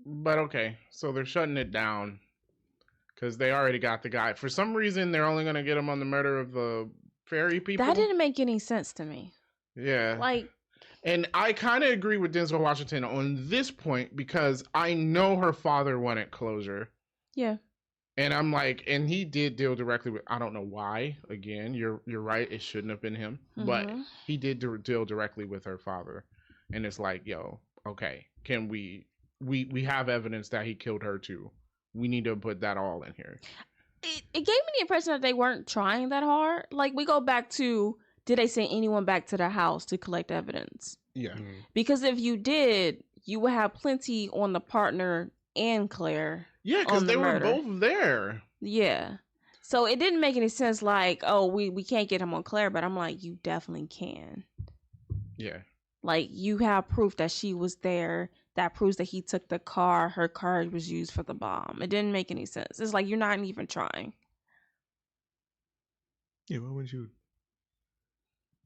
A: But okay. So they're shutting it down because they already got the guy. For some reason, they're only going to get him on the murder of the ferry people.
B: That didn't make any sense to me.
A: Yeah.
B: Like...
A: And I kind of agree with Denzel Washington on this point because I know her father wanted closure.
B: Yeah.
A: And I'm like, and he did deal directly with, I don't know why. Again, you're right. It shouldn't have been him. But he did deal directly with her father. And it's like, yo, okay, can we have evidence that he killed her too. We need to put that all in here.
B: It gave me the impression that they weren't trying that hard. Like, we go back to... Did they send anyone back to the house to collect evidence?
A: Yeah.
B: Because if you did, you would have plenty on the partner and Claire.
A: Yeah, because they were both there.
B: Yeah. So it didn't make any sense like, oh, we can't get him on Claire, but I'm like, you definitely can.
A: Yeah.
B: Like, you have proof that she was there. That proves that he took the car. Her car was used for the bomb. It didn't make any sense. It's like, you're not even trying.
D: Yeah, well, wouldn't you...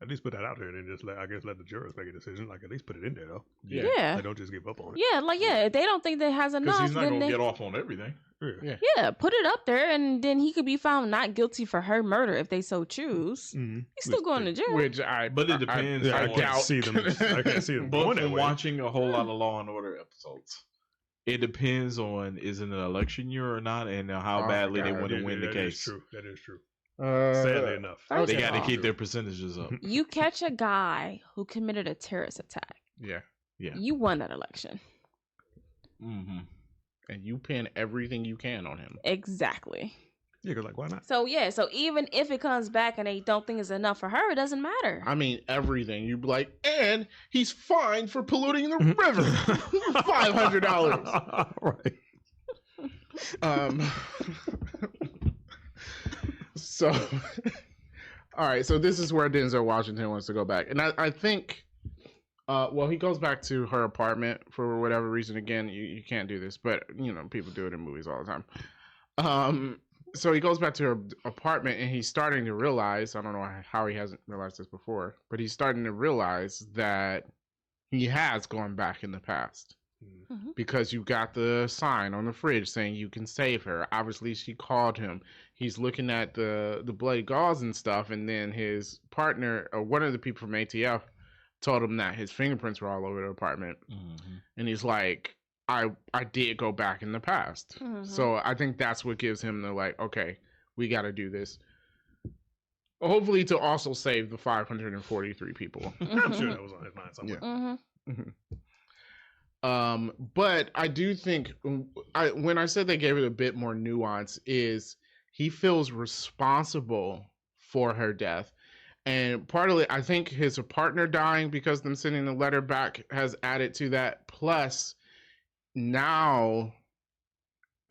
D: At least put that out there and then just let the jurors make a decision. Like, at least put it in there, though.
B: Yeah.
D: Like, don't just give up on it.
B: Yeah, if they don't think that has enough,
C: because he's not going to get off on everything.
B: Yeah, put it up there, and then he could be found not guilty for her murder if they so choose.
D: Mm-hmm.
B: He's still going to jail.
C: But it depends.
A: I
D: can't see them. I can't see them.
C: But from watching a whole lot of Law and Order episodes, it depends on is it an election year or not, and how badly they want to win the case.
D: That is true. Sadly enough,
C: they got to keep their percentages up.
B: You catch a guy who committed a terrorist attack.
A: Yeah.
B: You won that election.
C: Mm-hmm.
A: And you pin everything you can on him.
B: Exactly.
D: Yeah, cause like, why not?
B: So even if it comes back and they don't think it's enough for her, it doesn't matter.
A: I mean, everything. You'd be like, and he's fined for polluting the river. $500.
D: Right.
A: So, all right. So this is where Denzel Washington wants to go back, and I think, he goes back to her apartment for whatever reason. Again, you can't do this, but people do it in movies all the time. So he goes back to her apartment, and he's starting to realize, I don't know how he hasn't realized this before, but he's starting to realize that he has gone back in the past. Mm-hmm. Because you got the sign on the fridge saying you can save her. Obviously, she called him. He's looking at the bloody gauze and stuff, and then his partner, or one of the people from ATF, told him that his fingerprints were all over the apartment. Mm-hmm. And he's like, I did go back in the past. Mm-hmm. So I think that's what gives him the like, okay, we got to do this. Hopefully to also save the 543 people.
D: I'm sure that was on his mind somewhere.
A: Yeah. Mm-hmm. Mm-hmm. But I do think when I said they gave it a bit more nuance is he feels responsible for her death. And partly, I think his partner dying because them sending the letter back has added to that. Plus, now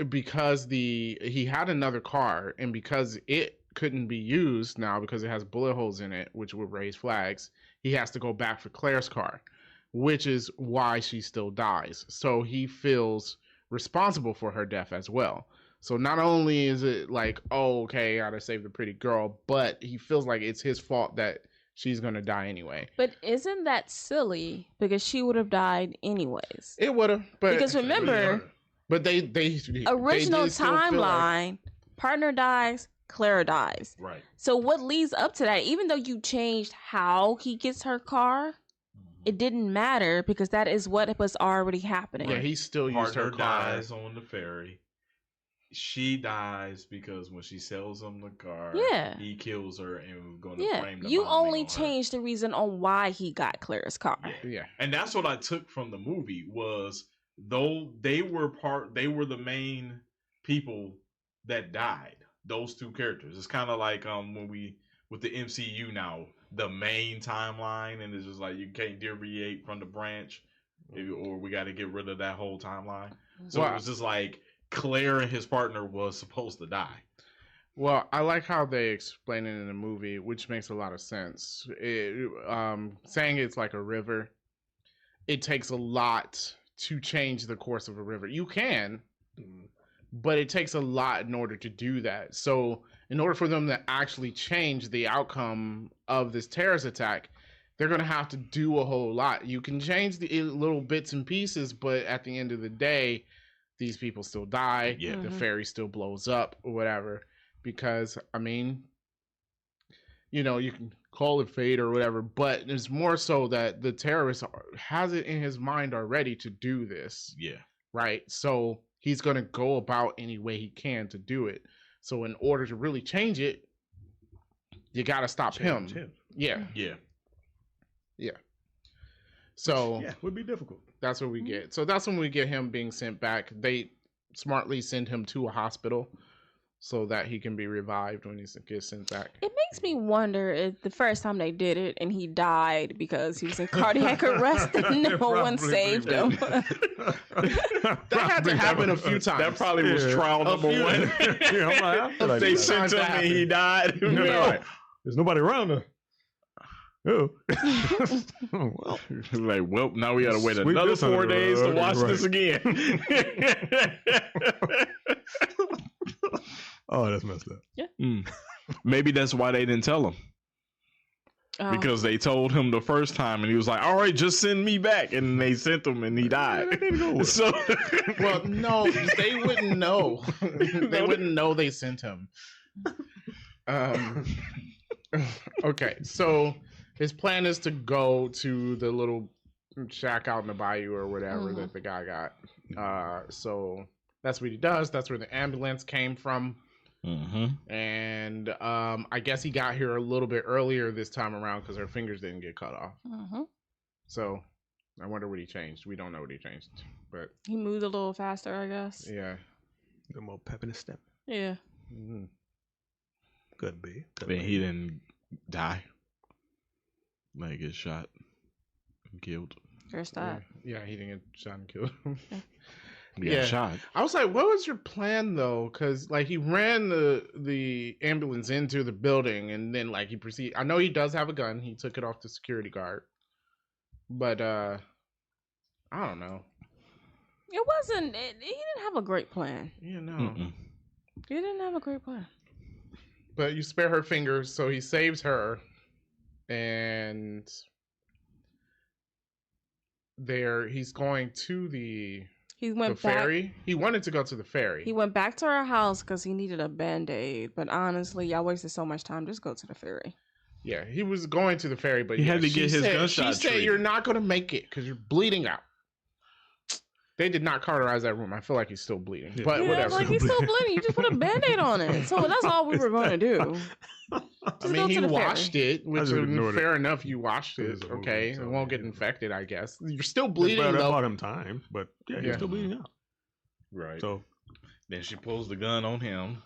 A: because he had another car, and because it couldn't be used now because it has bullet holes in it, which would raise flags, he has to go back for Claire's car, which is why she still dies. So he feels responsible for her death as well. So not only is it like, oh, okay, I gotta save the pretty girl, but he feels like it's his fault that she's gonna die anyway.
B: But isn't that silly? Because she would have died anyways.
A: It would have, but
B: because remember,
A: but they
B: original timeline, partner dies, Claire dies.
C: Right.
B: So what leads up to that? Even though you changed how he gets her car, it didn't matter because that is what was already happening.
A: Yeah, he still used her car.
C: Dies on the ferry. She dies because when she sells him the car, he kills her and was going to frame the
B: you only
C: on
B: changed the reason on why he got Claire's car.
A: Yeah.
C: And that's what I took from the movie was though they were the main people that died. Those two characters. It's kind of like when we with the MCU now, the main timeline, and it's just like you can't deviate from the branch, or we got to get rid of that whole timeline. So it was just like Claire and his partner was supposed to die.
A: Well, I like how they explain it in the movie, which makes a lot of sense. Saying it's like a river, it takes a lot to change the course of a river. You can, but it takes a lot in order to do that. So in order for them to actually change the outcome of this terrorist attack, they're going to have to do a whole lot. You can change the little bits and pieces, but at the end of the day, these people still die. Yeah. The ferry still blows up or whatever. Because, I mean, you know, you can call it fate or whatever, but it's more so that the terrorist has it in his mind already to do this.
C: Yeah.
A: Right? So he's going to go about any way he can to do it. So in order to really change it, you got to stop him. Yeah.
C: Yeah.
A: Yeah. So
D: yeah, would be difficult.
A: That's what we get. So that's when we get him being sent back. They smartly send him to a hospital so that he can be revived when he gets sent back.
B: It makes me wonder if the first time they did it and he died because he was in cardiac arrest and no one saved him.
A: That had to happen a few times.
C: That probably was trial number one. They sent him and he died.
D: There's nobody around her. Oh.
C: Well, now we gotta wait another 4 days to watch this again.
D: Oh, that's messed up.
B: Yeah.
C: Maybe that's why they didn't tell him. Because they told him the first time and he was like, all right, just send me back. And they sent him and he died. So,
A: well, no, they wouldn't know. They wouldn't know they sent him. Okay, so his plan is to go to the little shack out in the bayou or whatever that the guy got. So that's what he does. That's where the ambulance came from. And I guess he got here a little bit earlier this time around because her fingers didn't get cut off. So I wonder what he changed. We don't know what he changed, but
B: he moved a little faster, I guess.
A: Yeah,
D: a little more pep in his step.
B: Yeah.
D: Could be.
C: But he didn't die. Like get shot and killed.
B: First thought.
A: Yeah, he didn't get shot and killed.
C: He got shot.
A: I was like, what was your plan though? Because like he ran the ambulance into the building and then like he proceeded. I know he does have a gun. He took it off the security guard. But I don't know.
B: It wasn't. He didn't have a great plan.
A: You know.
B: He didn't have a great plan.
A: But you spare her fingers, so he saves her. And he's going to the ferry. He wanted to go to the ferry.
B: He went back to her house because he needed a Band-Aid. But honestly, y'all wasted so much time. Just go to the ferry.
A: Yeah, he was going to the ferry, but
C: he had to get his gunshot.
A: She said, "You're not going to make it because you're bleeding out." They did not cauterize that room. I feel like he's still bleeding, but whatever.
B: Like he's still bleeding. You just put a Band-Aid on it. So that's all we were going to do.
A: I mean, he washed it, which is fair enough. You washed it, okay? It won't get infected, I guess. You're still bleeding, though.
D: That bought him time, but he's still bleeding out.
C: Right.
D: So
C: then she pulls the gun on him.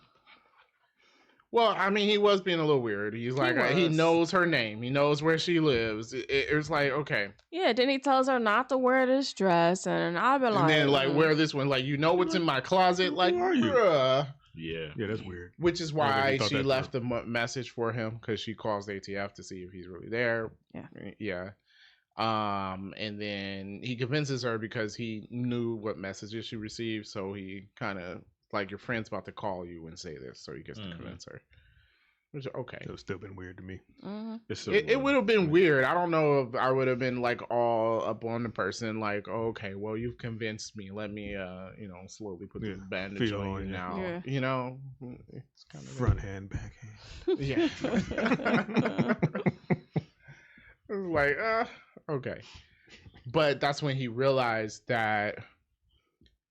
A: Well, I mean, he was being a little weird. He's like, he knows her name. He knows where she lives. It was like, okay.
B: Yeah, then he tells her not to wear this dress, and I've been like...
A: And then, like, wear this one. Like, you know what's in my closet? Like, bruh.
C: Yeah.
D: Yeah, that's weird.
A: Which is why she left a message for him, because she calls the ATF to see if he's really there. Yeah. And then he convinces her because he knew what messages she received, so he kind of... Like, your friend's about to call you and say this, so he gets to convince her. Which, okay.
D: It would still been weird to me.
A: It would have been weird. I don't know if I would have been, like, all up on the person, like, oh, okay, well, you've convinced me. Let me, slowly put the bandage on you now. Yeah. You know? It's kind of
D: front hand, back hand.
A: Yeah. It was like, okay. But that's when he realized that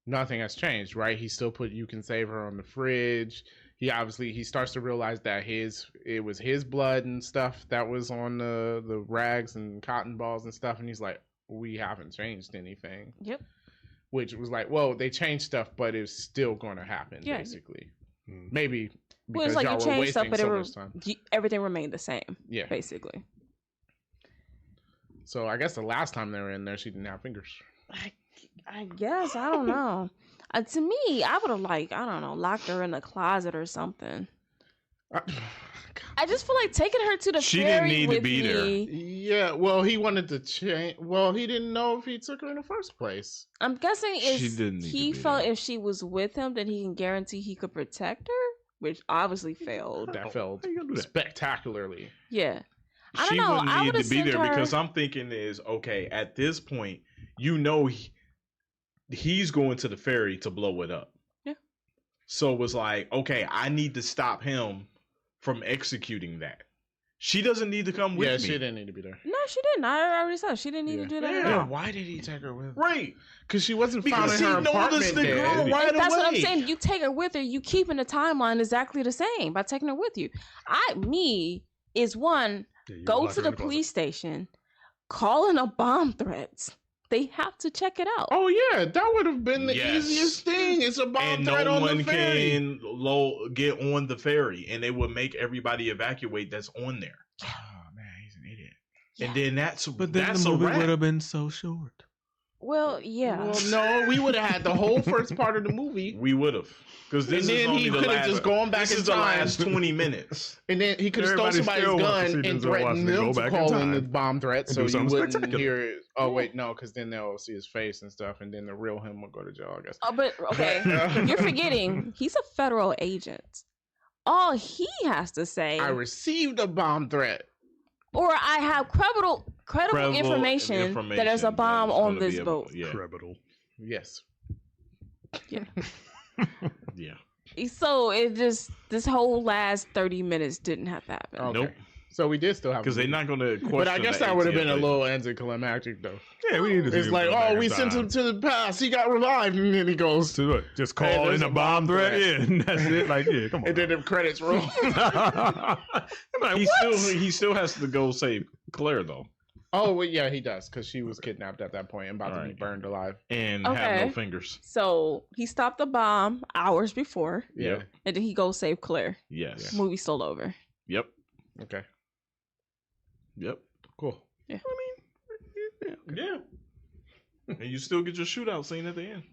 A: nothing has changed, right? He still put "You Can Save Her" on the fridge. He starts to realize that it was his blood and stuff that was on the rags and cotton balls and stuff, and he's like, we haven't changed anything.
B: Yep.
A: Which was like, well, they changed stuff, but it's still going to happen, basically. Maybe because
B: it's like
A: y'all
B: you
A: were
B: changed stuff,
A: wasting
B: but
A: so much time.
B: Everything remained the same.
A: Yeah,
B: basically.
A: So I guess the last time they were in there, she didn't have fingers.
B: I guess, I don't know. To me, I would have locked her in the closet or something. I just feel like taking her to the
C: she
B: ferry
C: didn't need
B: with
C: to be
B: me.
C: there.
A: Yeah, well, he wanted to change. Well, he didn't know if he took her in the first place.
B: I'm guessing he felt if she was with him, then he can guarantee he could protect her, which obviously failed.
A: That failed spectacularly.
B: Yeah. I
C: She
B: don't know.
C: wouldn't need to be there
B: her...
C: because I'm thinking okay, at this point, he's going to the ferry to blow it up.
B: Yeah.
C: So it was like, okay, I need to stop him from executing that. She doesn't need to come with me.
A: Yeah, she didn't need to be there.
B: No, she didn't. I already said she didn't need to do that at all.
A: Why did he take her with him?
C: Right.
A: Because she wasn't found in her apartment
C: dead.
B: That's what I'm saying. You take her with her, you keeping the timeline exactly the same by taking her with you. Go to the police station, calling a bomb threats. They have to check it out.
A: Oh yeah, that would have been the easiest thing. It's a bomb threat on the ferry.
C: And no one can get on the ferry, and they would make everybody evacuate that's on there.
A: Oh man, he's an idiot.
C: Yeah. And then
D: the movie would have been so short.
B: Well, yeah.
A: Well, no, we would have had the whole first part of the movie.
C: We would have. Because then
A: he could have just gone back in time.
C: This is the last 20 minutes.
A: And then he could have stole somebody's gun and threatened them to call in the bomb threat so you wouldn't hear it. Oh, wait, no, because then they'll see his face and stuff, and then the real him will go to jail, I guess.
B: Oh, but, okay, you're forgetting, he's a federal agent. All he has to say...
A: I received a bomb threat.
B: Or I have credible information that there's a bomb on this boat.
C: Yeah.
D: Credible.
A: Yes.
B: Yeah.
C: Yeah.
B: So this whole last 30 minutes didn't have to happen.
A: Okay.
C: Nope.
A: So we did still have
C: because they're not going to question.
A: But I guess that would have been a little anticlimactic, though.
D: Yeah, we need to.
A: It's like, oh, we sent him to the past. He got revived, and then he goes
D: to what? Just call in a bomb threat. Yeah, and that's it. Like, yeah, come on.
A: And then the credits roll.
C: Like, he still has to go save Claire, though.
A: Oh, well, yeah, he does, because she was kidnapped at that point and about to be burned alive.
C: And have no fingers.
B: So he stopped the bomb hours before.
A: Yeah.
B: And then he goes save Claire.
C: Yes.
B: Movie's still over.
C: Yep.
A: Okay.
C: Yep.
A: Cool.
B: Yeah.
C: I mean, yeah. And you still get your shootout scene at the end.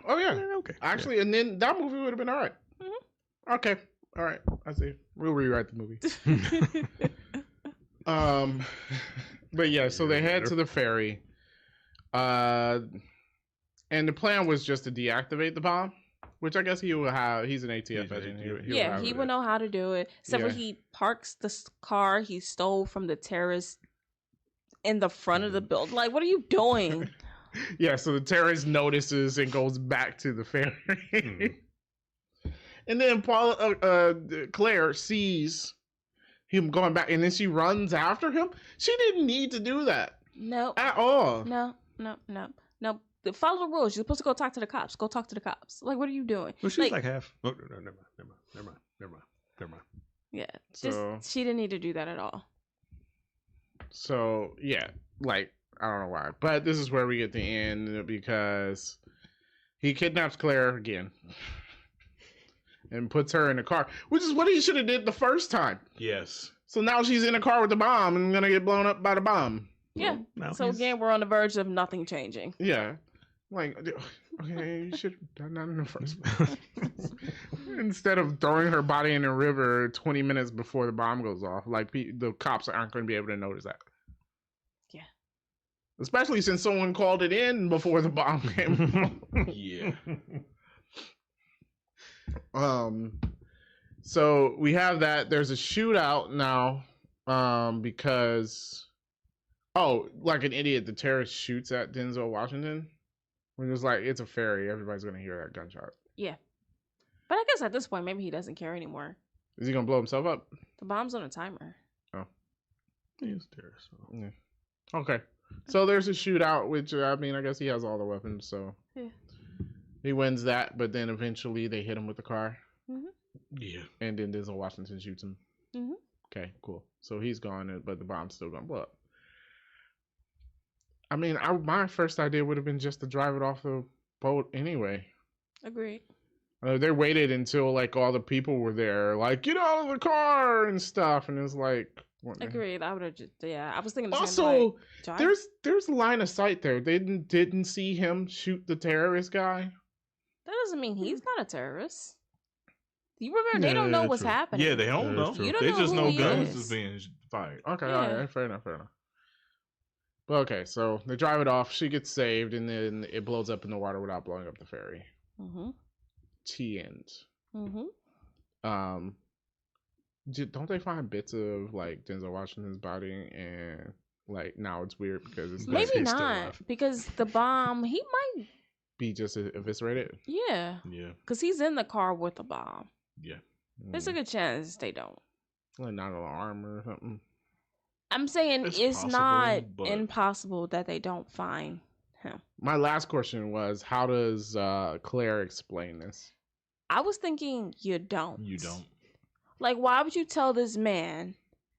A: Oh, yeah.
D: Okay.
A: Actually, and then that movie would have been all right. Mm-hmm. Okay. All right. I see. We'll rewrite the movie. But yeah, so they head to the ferry. And the plan was just to deactivate the bomb, which I guess he will have. He's an ATF agent.
B: He would know how to do it. Except for he parks the car he stole from the terrorists in the front of the building. Like, what are you doing?
A: Yeah, so the terrorist notices and goes back to the ferry. And then Claire sees him going back, and then she runs after him. She didn't need to do that.
B: No.
A: At all.
B: No. Follow the rules. You're supposed to go talk to the cops. Go talk to the cops. Like, what are you doing?
D: Well, she's like half. Oh, no, never mind.
B: Yeah. She didn't need to do that at all.
A: So, yeah. Like, I don't know why. But this is where we get the end, because he kidnaps Claire again. and puts her in the car, which is what he should have did the first time.
C: Yes.
A: So now she's in the car with the bomb and gonna get blown up by the bomb.
B: Yeah. So again, we're on the verge of nothing changing.
A: Yeah. Like, okay, you should have done that in the first place. Instead of throwing her body in the river 20 minutes before the bomb goes off. Like, the cops aren't going to be able to notice that.
B: Yeah.
A: Especially since someone called it in before the bomb came.
C: Yeah.
A: So we have that. There's a shootout now because, like an idiot, the terrorist shoots at Denzel Washington. When it's like, it's a ferry, everybody's going to hear that gunshot.
B: Yeah. But I guess at this point, maybe he doesn't care anymore.
A: Is he going to blow himself up?
B: The bomb's on a timer.
A: Oh.
D: He's terrorist. So.
A: Yeah. Okay. So there's a shootout, which, I mean, I guess he has all the weapons, so. Yeah. He wins that, but then eventually they hit him with the car.
B: Mm-hmm.
C: Yeah.
A: And then Denzel Washington shoots him.
B: Mm-hmm.
A: Okay, cool. So he's gone, but the bomb's still going to blow up. I mean, my first idea would have been just to drive it off the boat anyway.
B: Agreed.
A: They waited until, like, all the people were there, like, get out of the car and stuff. And it was like...
B: Agreed. I would have just... Yeah, I was thinking the
A: also,
B: same way.
A: there's line of sight there. They didn't see him shoot the terrorist guy.
B: That doesn't mean he's not a terrorist. You remember, they don't know what's happening.
C: Yeah, they don't know.
B: You don't
C: they
B: know
C: just
B: who
C: know
B: he
C: guns
B: is.
C: is being fired.
A: Okay,
B: Yeah.
A: all right, fair enough. Well, okay, so they drive it off. She gets saved, and then it blows up in the water without blowing up the ferry.
B: Mm-hmm.
A: T-end.
B: Mm-hmm.
A: Don't they find bits of, like, Denzel Washington's body, and, like, now it's weird because it's
B: maybe not, because the bomb, he might
A: be just eviscerated.
B: Yeah, because he's in the car with the bomb.
C: Yeah,
B: there's a good chance they don't.
A: Like, not an alarm or something.
B: I'm saying it's
C: possible,
B: not
C: but...
B: impossible that they don't find him.
A: My last question was, how does Claire explain this?
B: I was thinking you don't.
C: You don't.
B: Like, why would you tell this man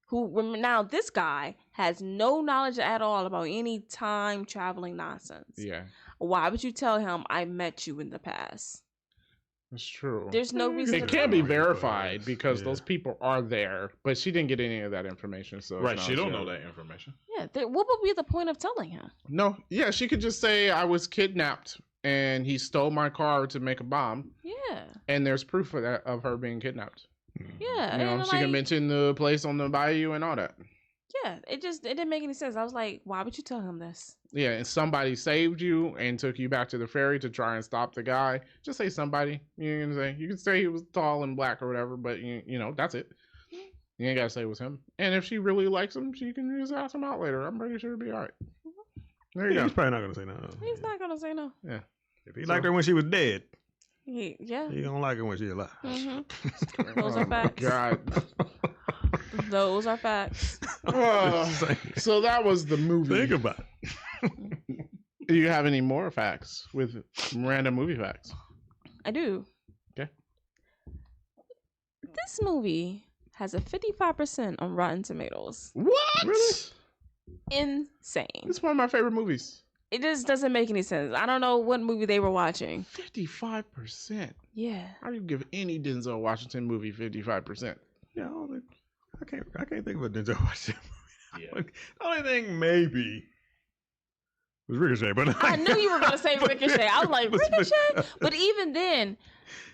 B: who, now this guy has no knowledge at all about any time traveling nonsense.
A: Yeah.
B: Why would you tell him I met you in the past?
A: That's true.
B: There's no reason.
A: It can't be verified because those people are there, but she didn't get any of that information. So
C: right, she don't know that information.
B: Yeah, what would be the point of telling him?
A: No, yeah, she could just say I was kidnapped and he stole my car to make a bomb.
B: Yeah,
A: and there's proof of that, of her being kidnapped.
B: Yeah,
A: you know, she can mention the place on the bayou and all that.
B: Yeah, it didn't make any sense. I was like, why would you tell him this?
A: Yeah, and somebody saved you and took you back to the ferry to try and stop the guy. Just say somebody. You can say he was tall and black or whatever, but you know, that's it. You ain't gotta say it was him. And if she really likes him, she can just ask him out later. I'm pretty sure it'll be all right. There you go.
D: He's probably not gonna say no.
B: He's not gonna say no.
A: Yeah.
D: If he liked her when she was dead,
B: he
D: don't like her when she's alive.
B: Mm-hmm. Those are facts.
A: God.
B: Those are facts.
A: So that was the movie.
D: Think about it.
A: Do you have any more facts with random movie facts?
B: I do.
A: Okay.
B: This movie has a 55% on Rotten Tomatoes.
A: What? Really?
B: Insane.
A: It's one of my favorite movies.
B: It just doesn't make any sense. I don't know what movie they were watching.
A: 55%?
B: Yeah.
A: How do you give any Denzel Washington movie 55%?
D: Yeah, I can't think of a Denzel Washington movie. Yeah. The only thing maybe was Ricochet, but
B: I knew you were gonna say Ricochet. I was like, Ricochet? But even then,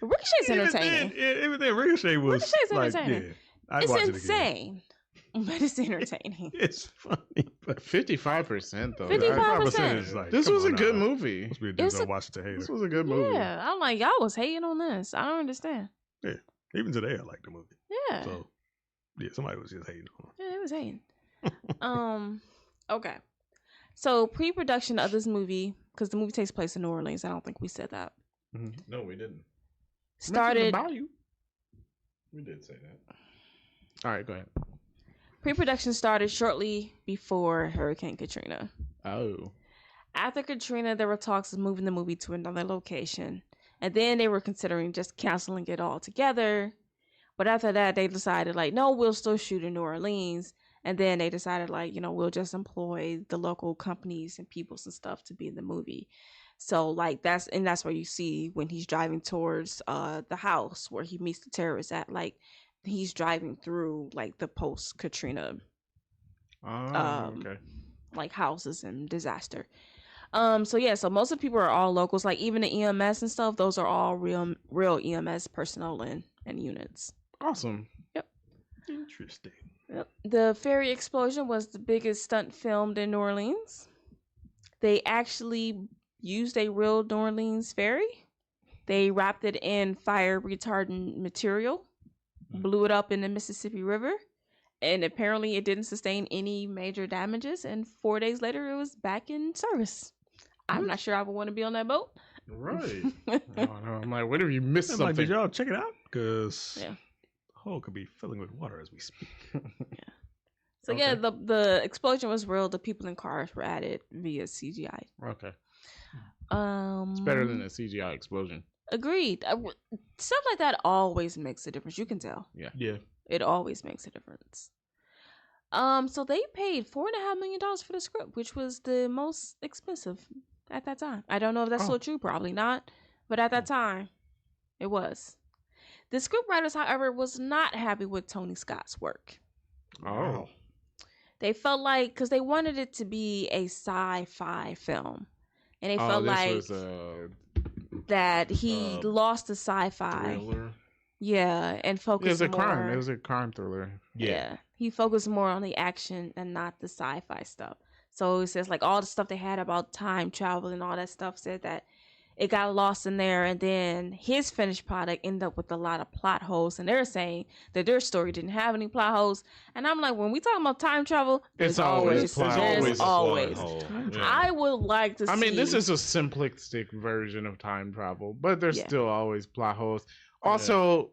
B: Ricochet's entertaining.
D: Even then, Ricochet was
B: Ricochet's entertaining.
D: Yeah,
B: it's insane, but it's entertaining.
D: It's funny, but
A: 55% though.
B: 55%
D: is like,
A: this was a good movie.
D: Must be a Denzel Washington hater.
A: This was a good movie.
B: Yeah, I'm like, y'all was hating on this. I don't understand.
D: Yeah, even today I like the movie.
B: Yeah.
D: So yeah, somebody was just hating on it.
B: Yeah, they was hating. Okay. So pre-production of this movie, because the movie takes place in New Orleans. I don't think we said that.
C: Mm-hmm. No, we didn't.
B: Started.
C: We did say that.
A: All right, go ahead.
B: Pre-production started shortly before Hurricane Katrina.
A: Oh.
B: After Katrina, there were talks of moving the movie to another location. And then they were considering just canceling it all together. But after that, they decided, like, no, we'll still shoot in New Orleans. And then they decided, like, we'll just employ the local companies and peoples and stuff to be in the movie. So like that's where you see when he's driving towards the house where he meets the terrorists at, like he's driving through like the post Katrina
A: okay.
B: like houses and disaster. So yeah, so most of the people are all locals, like even the EMS and stuff, those are all real EMS personnel and units.
A: Awesome.
B: Yep.
D: Interesting.
B: Yep. The ferry explosion was the biggest stunt filmed in New Orleans. They actually used a real New Orleans ferry. They wrapped it in fire retardant material, blew it up in the Mississippi River, and apparently it didn't sustain any major damages, and 4 days later it was back in service. I'm not sure I would want to be on that boat.
A: Right. I'm like, what if you missed
D: I'm
A: something?
D: like, did y'all check it out? Because
B: Yeah.
D: the hole could be filling with water as we speak.
B: So
A: Okay.
B: yeah, the explosion was real. The people in cars were added via CGI.
A: Okay. It's better than a CGI explosion.
B: Agreed. Stuff like that always makes a difference. You can tell.
C: Yeah.
B: It always makes a difference. So they paid $4.5 million for the script, which was the most expensive at that time. I don't know if that's still true. Probably not. But at that time, it was. The scriptwriters, however, was not happy with Tony Scott's work.
A: Oh.
B: They felt like, because they wanted it to be a sci-fi film, and they felt like
A: was,
B: that he lost the sci-fi.
C: Thriller.
B: Yeah, and focused
A: it was a
B: more.
A: crime. It was a crime thriller.
B: Yeah. He focused more on the action and not the sci-fi stuff. So it says like all the stuff they had about time travel and all that stuff said that it got lost in there, and then his finished product ended up with a lot of plot holes, and they're saying that their story didn't have any plot holes. And I'm like, when we talk about time travel,
A: It's always plot holes.
C: There's
B: always.
C: always a plot hole.
B: I would like to see.
A: I mean, this is a simplistic version of time travel, but there's still always plot holes. Also,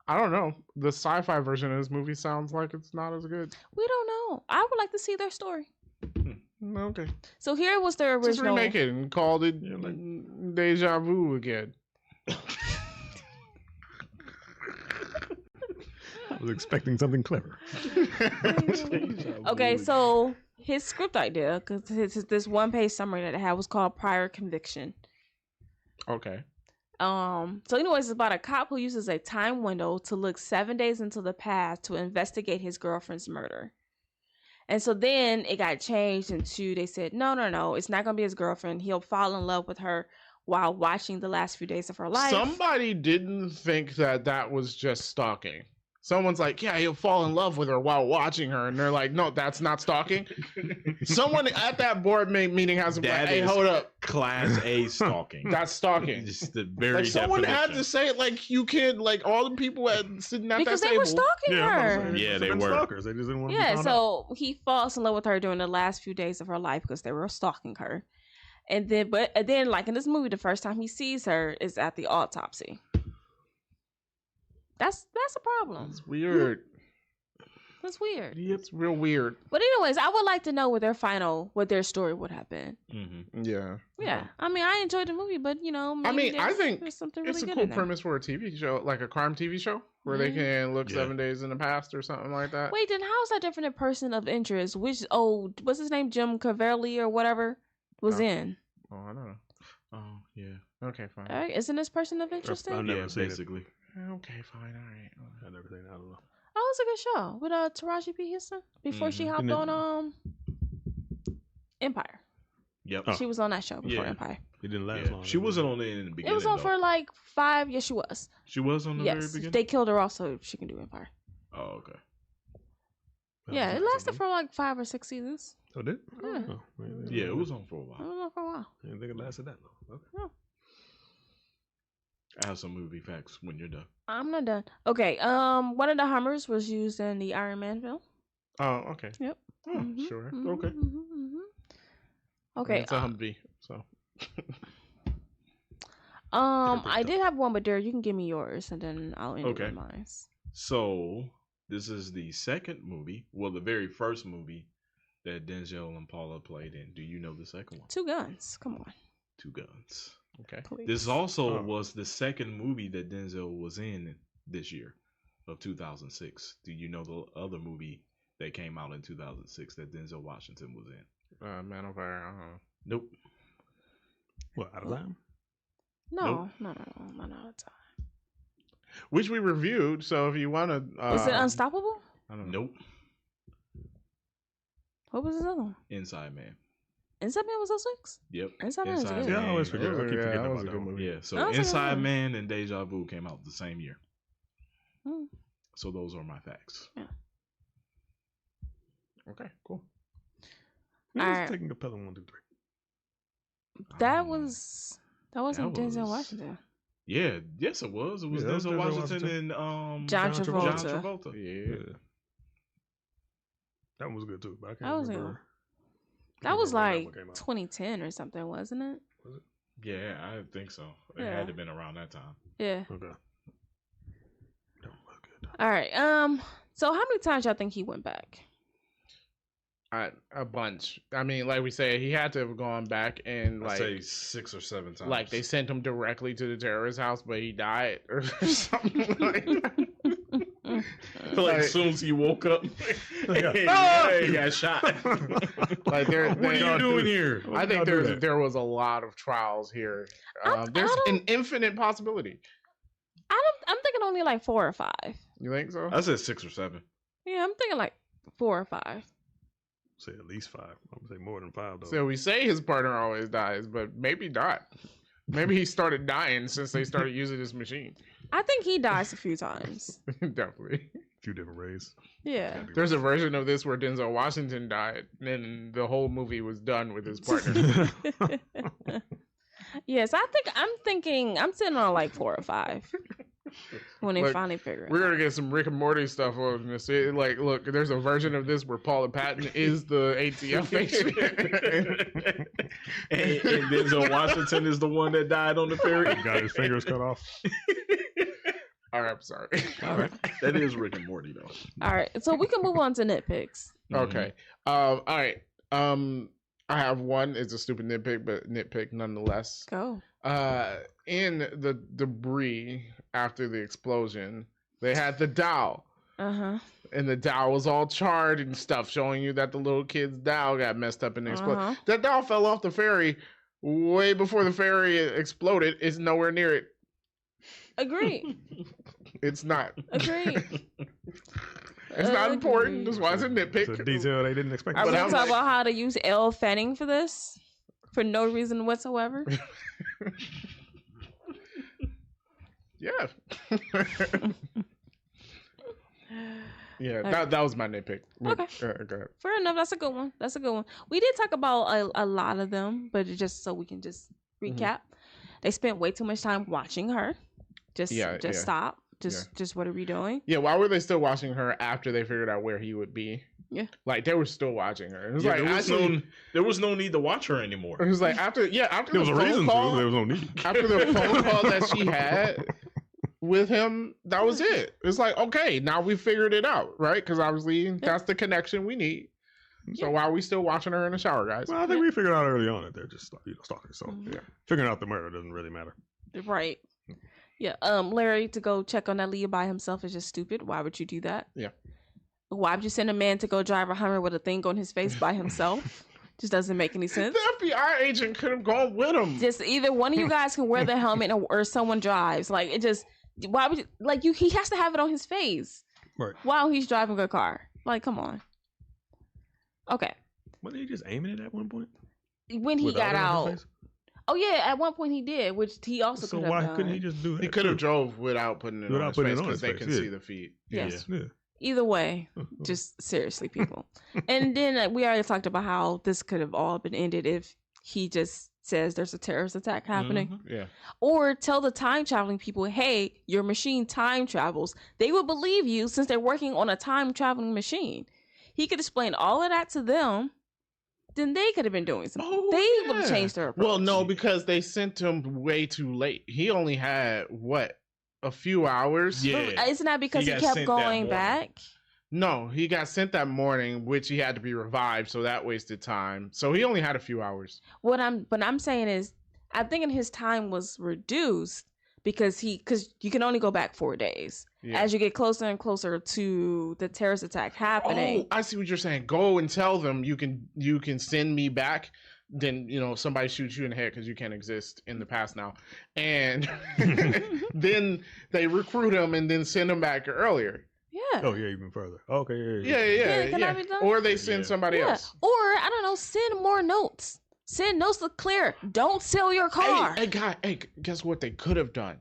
A: I don't know. The sci-fi version of this movie sounds like it's not as good.
B: We don't know. I would like to see their story.
A: Okay.
B: So here was their original.
A: Just remake it and called it Deja Vu again.
D: I was expecting something clever.
B: Okay, so his script idea, because this one-page summary that it had was called Prior Conviction.
A: Okay.
B: So anyways, it's about a cop who uses a time window to look 7 days into the past to investigate his girlfriend's murder. And so then it got changed into, they said, no, it's not going to be his girlfriend. He'll fall in love with her while watching the last few days of her life.
A: Somebody didn't think that was just stalking. Someone's like, yeah, he'll fall in love with her while watching her. And they're like, no, that's not stalking. Someone at that board meeting has to be like, hey, hold up.
C: Class A stalking.
A: That's stalking.
C: Just the very
A: Like, someone had
C: definition.
A: to say it like you can't, like all the people sitting at
B: because
A: that
B: they
A: table.
B: were stalking her.
C: Yeah, they were.
D: Stalkers. They just didn't want to
B: Yeah,
D: be found
B: so he falls in love with her during the last few days of her life because they were stalking her. And then, like in this movie, the first time he sees her is at the autopsy. That's a problem.
A: It's weird.
B: That's weird.
A: It's real weird.
B: But anyways, I would like to know what their story would have been.
C: Mm-hmm.
A: Yeah.
B: Yeah, I mean, I enjoyed the movie, but maybe
A: I think
B: there's something really
A: it's a
B: good
A: cool
B: in there.
A: premise for a TV show, like a crime TV show, where they can look 7 days in the past or something like that.
B: Wait, then how is that different than Person of Interest? Which what's his name, Jim Caviezel or whatever, was in?
A: Oh, I don't know.
C: Oh, yeah.
A: Okay, fine.
B: All right, isn't this Person of Interest?
D: I've
B: in?
D: never
C: Yeah,
D: seen it.
C: basically.
A: Okay, fine. All right.
D: I've never seen it. I don't know.
B: Oh, it's a good show with Taraji P. Henson before she hopped on Empire.
C: Yep.
B: She was on that show before Empire.
D: It didn't last long.
C: She wasn't on it in the beginning.
B: It was on
C: though.
B: for like 5. Yes, she was.
C: She was on the very
B: Yes,
C: beginning.
B: they killed her off so she can do Empire.
C: Oh, okay.
B: Yeah, it lasted for like 5 or 6 seasons.
D: Oh, did?
B: Yeah.
D: Oh,
C: Yeah, it was on for a
B: I
C: while.
B: don't know for a while.
D: I didn't think it lasted that long. Okay.
C: I have some movie facts when you're done.
B: I'm not done. Okay. One of the Hummers was used in the Iron Man film.
A: Oh, okay.
B: Yep.
A: Oh, sure. Okay.
B: Okay.
A: It's a Humvee, so.
B: I did have one, but Derek, you can give me yours, and then I'll end it with mine.
C: So this is the second movie, well, the very first movie that Denzel and Paula played in. Do you know the second one?
B: Two Guns. Come on.
C: Two Guns.
A: Okay.
B: Please.
C: This also was the second movie that Denzel was in this year of 2006. Do you know the other movie that came out in 2006 that Denzel Washington was in?
A: Man on Fire.
C: Nope.
D: What, out of time?
B: No, not out of time.
A: Which we reviewed, so if you want to...
B: Was it Unstoppable?
A: I don't know.
C: Nope.
B: What was his other one?
C: Inside Man.
B: Inside Man was 06?
C: Yep.
B: Inside Man was good.
D: Yeah, I always forget. I keep forgetting
A: that was
D: about
A: a good
D: that
A: movie.
C: Yeah, so
B: That was a good
C: Inside
B: one.
C: Man and Deja Vu came out the same year.
B: Hmm.
C: So those are my facts.
B: Yeah.
A: Okay, cool.
D: Who's
B: Alright.
D: taking Capella 1, 2, 3?
B: That wasn't
C: that
B: Denzel
C: was-
B: Washington.
C: Yeah, yes it was. It was
D: Yeah, it was
C: Denzel
D: Denzel
C: Washington and
B: John
D: John
B: Travolta.
C: John Travolta.
A: Yeah.
D: That one was good too, but I can't
B: That was
D: remember.
B: That was
D: remember when
B: like
D: one came out.
B: 2010 or something, wasn't it?
C: Yeah, I think so. It
B: Yeah.
C: had to have been around that time.
B: Yeah.
D: Okay. That one was good.
B: All right. So how many times y'all think he went back?
A: A bunch. I mean, like we said, he had to have gone back and
C: I'd
A: like,
C: say 6 or 7 times.
A: like they sent him directly to the terrorist house, but he died or something like that.
C: like as soon as he woke up, hey, he got shot.
A: Like
C: What are you doing here?
A: I think
D: Y'all do that.
A: there was a lot of trials here.
B: I
A: There's
B: don't-
A: an infinite possibility.
B: I'm thinking only like 4 or 5.
A: You think so?
C: I said 6 or 7.
B: Yeah, I'm thinking like 4 or 5.
D: Say at least 5. I would say more than 5 though.
A: So we say his partner always dies, but maybe not. Maybe he started dying since they started using this machine.
B: I think he dies a few times.
A: Definitely.
D: A few different ways.
B: Yeah.
A: There's a version of this where Denzel Washington died, and the whole movie was done with his partner.
B: Yes, I'm sitting on like 4 or 5 when they
A: Look,
B: finally figure it
A: We're
B: out.
A: gonna get some Rick and Morty stuff on this. Like, look, there's a version of this where Paula Patton is the ATF agent.
C: and Denzel Washington is the one that died on the ferry.
D: He got his fingers cut off.
A: All right, I'm sorry.
C: All right, that is Rick and Morty though.
B: All right, so we can move on to nitpicks.
A: Okay. All right. I have one. It's a stupid nitpick, but nitpick nonetheless.
B: Go.
A: In the debris after the explosion, they had the doll.
B: Uh-huh.
A: And the doll was all charred and stuff, showing you that the little kid's doll got messed up and exploded.
B: Uh-huh.
A: That doll fell off the ferry way before the ferry exploded. It's nowhere near it.
B: Agree.
A: It's not.
B: Agree.
A: It's not important. That's why it's a
D: It's a
A: nitpick.
D: detail they didn't expect.
B: Are
A: But
B: we
A: I'm
B: gonna talk
A: like-
B: about how to use Elle Fanning for this? For no reason whatsoever?
A: Yeah. Yeah, that was my nitpick.
B: Okay.
A: Go ahead.
B: Fair enough. That's a good one. That's a good one. We did talk about a lot of them, but just so we can just recap. They spent way too much time watching her. Just stop. Just what are we doing?
A: Yeah, why were they still watching her after they figured out where he would be?
B: Yeah.
A: Like they were still watching her. It was
C: Yeah,
A: like
C: there was no need to watch her anymore.
A: it was like after
D: There
A: the
D: was a
A: phone
D: reason
A: call,
D: to. There was no need.
A: after the phone call that she had with him, that was it. It's like, okay, now we figured it out, right? Because obviously that's the connection we need. So why are we still watching her in the shower, guys?
D: Well, I think we figured out early on that they're just stalkers. So
B: Mhm.
D: figuring out the murder doesn't really matter.
B: Right. Yeah. Larry to go check on that Leah by himself is just stupid. Why would you do that?
A: Yeah.
B: Why would you send a man to go drive a Hummer with a thing on his face by himself? Just doesn't make any sense.
A: The FBI agent could have gone with him.
B: Just either one of you guys can wear the helmet or someone drives. Like it just why would you, he has to have it on his face
D: Right.
B: while he's driving a car. Like, come on. Okay.
D: Wasn't he just aiming it at one point?
B: When he
D: Without
B: got
D: it on
B: out.
D: his face?
B: Oh yeah, at one point he did, which he also
D: So
B: could have
D: why
B: done.
D: couldn't he just do that?
A: He could have
D: too?
A: drove without putting it
D: Without
A: on his
D: putting it
A: face
D: on
A: because
D: his
A: they
D: face,
A: can
D: yeah.
A: see the feet.
B: Yes.
D: Yeah.
B: Either way, just seriously, people. And then we already talked about how this could have all been ended if he just says there's a terrorist attack happening.
C: Mhm.
A: Yeah.
B: Or tell the time traveling people, hey, your machine time travels. They would believe you since they're working on a time traveling machine. He could explain all of that to them. Then they could have been doing something.
A: Oh,
B: they would have
A: yeah.
B: changed their approach.
A: Well, no, because they sent him way too late. He only had a few hours.
C: Yeah.
B: Isn't that because
C: He
B: he
C: got
B: kept
C: sent that
B: going
C: morning.
B: back?
A: No, he got sent that morning, which he had to be revived, so that wasted time. So he only had a few hours.
B: What I'm saying is, I'm thinking his time was reduced because you can only go back 4 days.
A: Yeah.
B: As you get closer and closer to the terrorist attack happening.
A: Oh, I see what you're saying. Go and tell them you can send me back then somebody shoots you in the head because you can't exist in the past now, and then they recruit him and then send him back earlier.
B: Yeah.
D: Oh yeah, even further. Okay.
A: Yeah. Or they send somebody else.
B: Or I don't know, send more notes. Send notes to Claire. Don't sell your car.
A: Hey, guess what they could have done?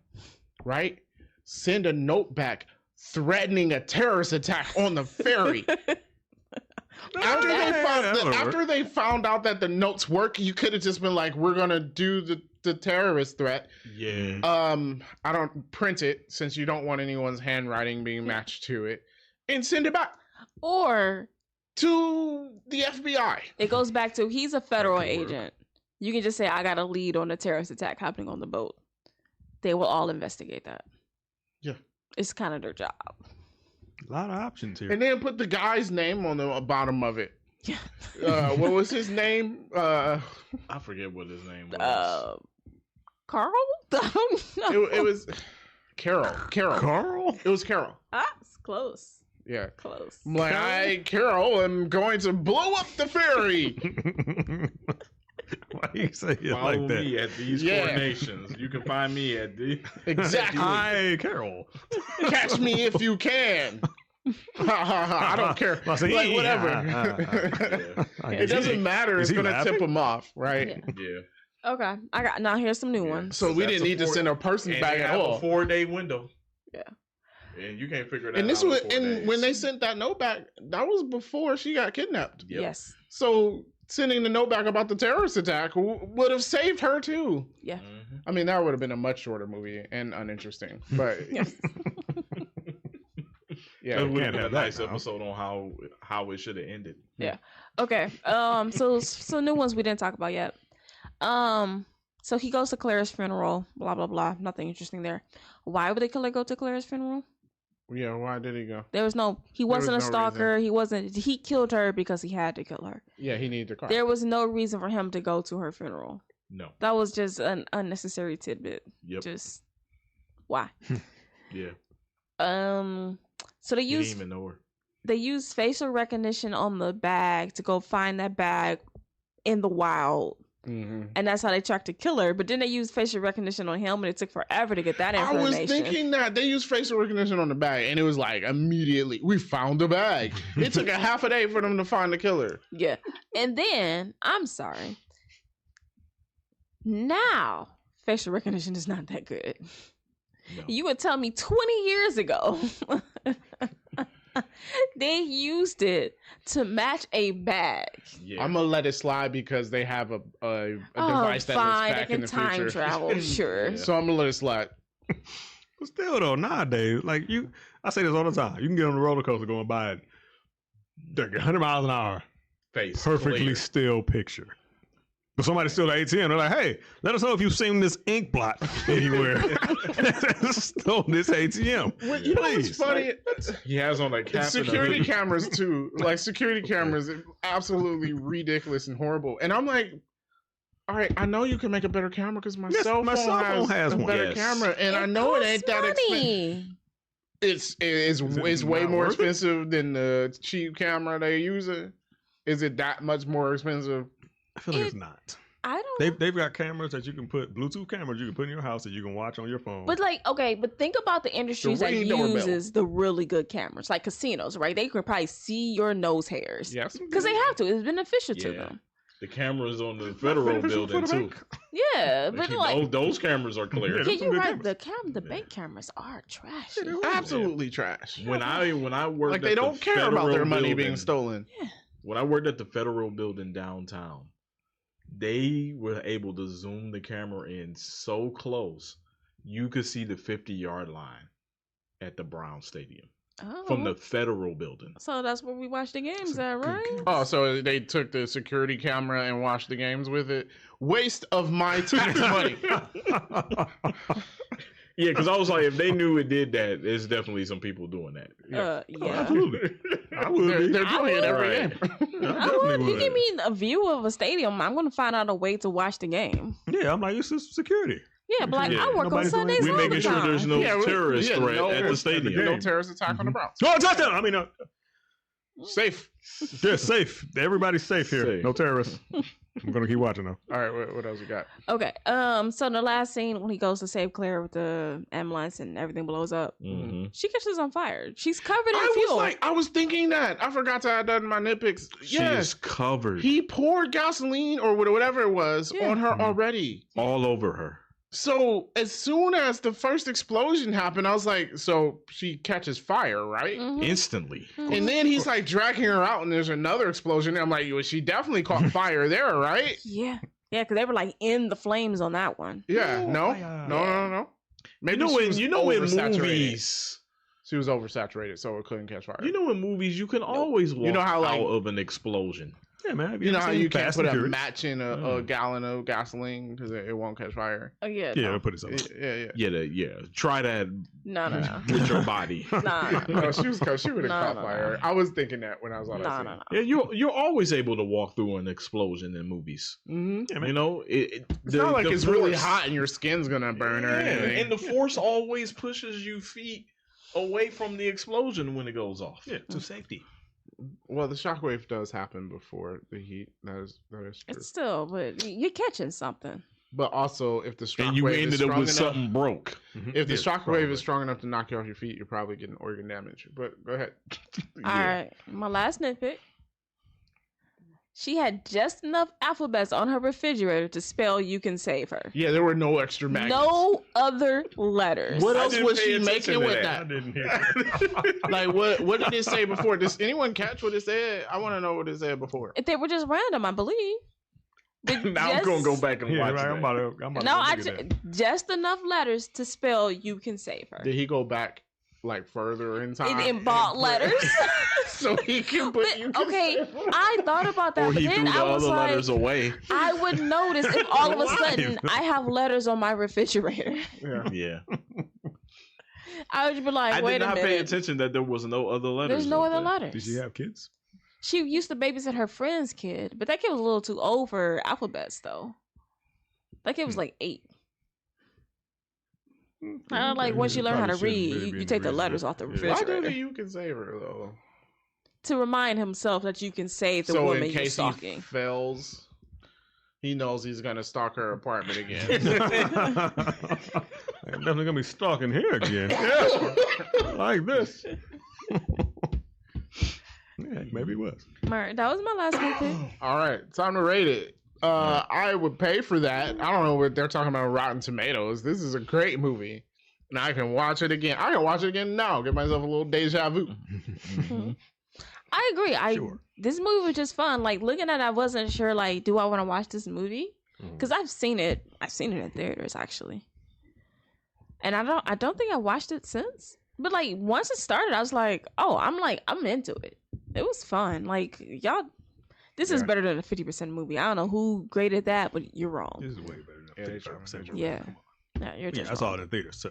A: Right? Send a note back threatening a terrorist attack on the ferry. After they found out that the notes work, you could have just been like, we're gonna do the terrorist threat.
C: Yeah.
A: I don't print it since you don't want anyone's handwriting being matched to it, and send it back.
B: Or
A: to the FBI.
B: It goes back to he's a federal agent. You can just say, I got a lead on a terrorist attack happening on the boat. They will all investigate that.
A: Yeah.
B: It's kind of their job.
D: A lot of options here.
A: And then put the guy's name on the bottom of it.
B: Yeah.
A: What was his name?
C: I forget what his name was.
B: Carl? I don't know.
A: It was Carol.
D: Carl?
A: It was Carol.
B: It's close.
A: Yeah.
B: Close.
A: I'm like, I, Carol, am going to blow up the ferry.
D: Why you say it
C: Follow
D: like that?
C: me at these coronations. You can find me at the
A: Exactly.
D: Hi, Carol.
A: Catch me if you can. I don't care. Like, whatever. It doesn't matter. It's gonna tip them off, right?
C: Yeah.
B: Okay. Now here's some new ones.
A: So we didn't need to send a person back at all.
C: A 4-day window.
B: Yeah.
C: And you can't figure that out.
A: And this was, and when they sent that note back, that was before she got kidnapped.
C: Yep.
B: Yes.
A: So sending the note back about the terrorist attack would have saved her too.
B: Yeah.
C: Mm-hmm.
A: I mean, that would have been a much shorter movie and uninteresting. But
C: yeah, we had a nice episode on how it should have ended.
B: Yeah. Okay. So new ones we didn't talk about yet. So he goes to Claire's funeral. Blah blah blah. Nothing interesting there. Why would the killer go to Claire's funeral?
A: Yeah, why did he go?
B: He wasn't a stalker. He killed her because he had to kill her.
A: Yeah, he needed the car.
B: There was no reason for him to go to her funeral.
C: No.
B: That was just an unnecessary tidbit.
C: Yep.
B: Just why?
C: Yeah.
B: So they
C: Didn't even know her.
B: They used facial recognition on the bag to go find that bag in the wild.
A: Mm-hmm.
B: And that's how they tracked the killer. But then they used facial recognition on him, and it took forever to get that information.
A: I was thinking that they used facial recognition on the bag, and it was like immediately we found the bag. It took a half a day for them to find the killer.
B: Yeah, and then I'm sorry. Now facial recognition is not that good. No. You would tell me 20 years ago they used it to match a bag.
A: Yeah. I'm gonna let it slide because they have a device that looks back in the future.
B: Time travel, sure.
A: Yeah. So I'm gonna let it slide.
D: But still, though, nowadays, I say this all the time. You can get on the roller coaster going by it, 100 miles an hour,
C: face
D: perfectly
C: clear.
D: Still picture. But somebody steal the ATM. They're like, hey, let us know if you've seen this ink blot anywhere. Stole this ATM.
A: Well, you know what's funny?
C: He has on
A: security cameras too. Like security cameras, absolutely ridiculous and horrible. And I'm like, all right, I know you can make a better camera because my cell phone has a better camera, and I know it ain't that expensive. It's way more expensive than the cheap camera they're using. Is it that much more expensive?
D: I feel like it's not.
B: I don't.
D: They've got cameras that you can put Bluetooth cameras you can put in your house that you can watch on your phone.
B: But but think about the industries that uses the really good cameras, like casinos, right? They could probably see your nose hairs.
A: Yes,
B: because they have to. It's beneficial to them.
C: The cameras on the federal building too.
B: Yeah, but
C: those cameras are clear.
B: Yeah, you're right. The bank cameras are trash.
A: Absolutely trash.
C: When I worked,
A: like they don't care about their money being stolen.
B: Yeah.
C: When I worked at the federal building downtown, they were able to zoom the camera in so close you could see the 50-yard line at the Brown Stadium from the federal building.
B: So that's where we watch the games at, right?
A: Oh, so they took the security camera and watched the games with it. Waste of my tax money.
C: Yeah, because I was like, if they knew it did that, there's definitely some people doing that.
B: Yeah,
D: absolutely. I would.
A: They're doing it every game.
B: I would. You give me a view of a stadium, I'm going to find out a way to watch the game.
D: Yeah, I'm like, it's just security.
B: Yeah, but I work on Sundays.
C: We're making sure there's no terrorist threat at the stadium.
A: No terrorist attack on the Browns.
D: No, touchdown. I mean,
A: safe.
D: Yeah, safe. Everybody's safe here. Safe. No terrorists. I'm gonna keep watching though.
A: All right, what else you got?
B: Okay. So in the last scene when he goes to save Claire with the ambulance and everything blows up, she catches on fire. She's covered in fuel.
A: I was thinking that. I forgot to add that in my nitpicks.
C: She is covered.
A: He poured gasoline or whatever it was on her already.
C: All over her.
A: So as soon as the first explosion happened, I was like, so she catches fire, right?
C: Instantly.
A: And then he's like dragging her out and there's another explosion. And I'm like, well, she definitely caught fire there, right?
B: Yeah. Yeah, because they were like in the flames on that one.
A: Yeah, no. Maybe
C: you know in movies
A: she was oversaturated, so it couldn't catch fire.
C: You know in movies you can always walk out of an explosion.
D: Yeah, man.
A: You know how you can't put a match in a gallon of gasoline because it won't catch fire.
B: Oh yeah.
D: Yeah, no. Put it somewhere.
C: Yeah. Try that.
B: No.
C: With your body.
A: No, she would have caught fire. I was thinking that when I was on that scene.
B: No.
C: Yeah, you're always able to walk through an explosion in movies.
A: Mm-hmm.
C: You know,
A: it's not like it's really hot and your skin's gonna burn or anything.
C: And the force always pushes you feet away from the explosion when it goes off.
D: Yeah, to safety.
A: Well, the shockwave does happen before the heat. That is true.
B: It's still, but you're catching something.
A: But also, if the shockwave
C: and you ended up with something broke.
A: If the shockwave is strong enough to knock you off your feet, you're probably getting organ damage. But go ahead.
B: All right, my last nitpick. She had just enough alphabets on her refrigerator to spell "You can save her."
A: Yeah, there were no extra magnets.
B: No other letters.
A: What else was she making with that?
D: I didn't hear that.
A: Like, what did it say before? Does anyone catch what it said? I want to know what it said before.
B: They were just random, I believe.
C: Now I'm gonna go back and watch
D: right,
C: it.
D: I'm about to
B: just enough letters to spell "You can save her."
A: Did he go back like further in time?
B: In bold letters.
A: So he can put you.
B: Okay, I thought about that,
C: or
B: but
C: he
B: then
C: threw the
B: I was
C: other
B: like,
C: letters away.
B: I would notice if all of a sudden I have letters on my refrigerator.
C: Yeah.
B: I would be like, wait a minute.
C: I did not pay attention that there was no other letters.
B: There's no other letters.
D: Did she have kids?
B: She used to babysit her friend's kid, but that kid was a little too old for alphabets, though. That kid was like 8. I don't like once you learn how to read, you take the letters off the refrigerator.
A: Why do you can save her though?
B: To remind himself that you can save the woman you're stalking.
A: He fails, he knows he's gonna stalk her apartment again.
D: I'm definitely gonna be stalking here again. Yeah, like this. Yeah, maybe it was.
B: All right, that was my last nitpick.
A: All right, time to rate it. I would pay for that. I don't know what they're talking about Rotten Tomatoes. This is a great movie. And I can watch it again. I can watch it again now. Give myself a little deja vu.
B: I agree. This movie was just fun. Like looking at it, I wasn't sure like, do I want to watch this movie? Because I've seen it in theaters actually. And I don't think I watched it since. But like once it started, I was like, oh, I'm into it. It was fun. Like y'all, this is better than a 50% movie. I don't know who graded that, but you're wrong.
D: This is way better than a 50%.
B: Yeah. Yeah, you're just
D: I saw it in theaters too.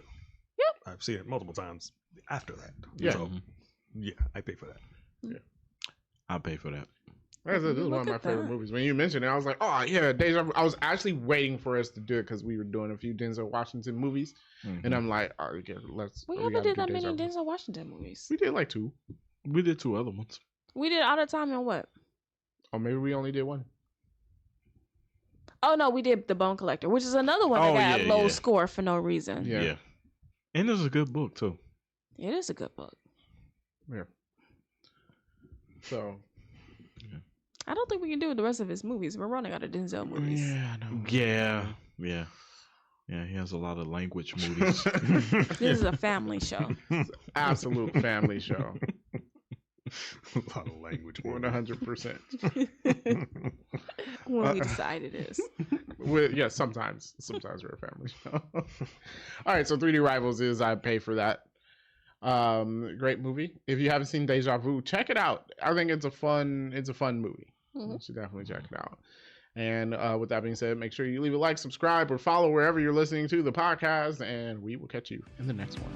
B: Yep.
D: I've seen it multiple times after that.
A: Yeah.
D: So, yeah, I pay for that.
A: Yeah.
C: I'll pay for that.
A: This is one of my favorite movies. When you mentioned it, I was like, oh, yeah, Deja Vu. I was actually waiting for us to do it because we were doing a few Denzel Washington movies. And I'm like, oh, okay,
B: we haven't did that many Denzel Washington movies.
A: We did like 2.
C: We did 2 other ones.
B: We did Out of Time and what?
A: Or maybe we only did 1.
B: Oh, no, we did The Bone Collector, which is another one that got a low score for no reason.
A: Yeah.
C: And it's a good book, too.
B: It is a good book.
A: Yeah. So.
B: I don't think we can do the rest of his movies. We're running out of Denzel movies.
A: Yeah, I know.
C: Yeah. Yeah, he has a lot of language movies.
B: This is a family show.
A: Absolute family show.
D: A lot of language.
A: 100%.
B: When we decide it is.
A: Yeah, sometimes we're a family show. All right, so 3D Rivals is I pay for that. Great movie. If you haven't seen Deja Vu, check it out. I think it's a fun movie. You should definitely check it out. And with that being said, make sure you leave a like, subscribe, or follow wherever you're listening to the podcast, and we will catch you in the next one.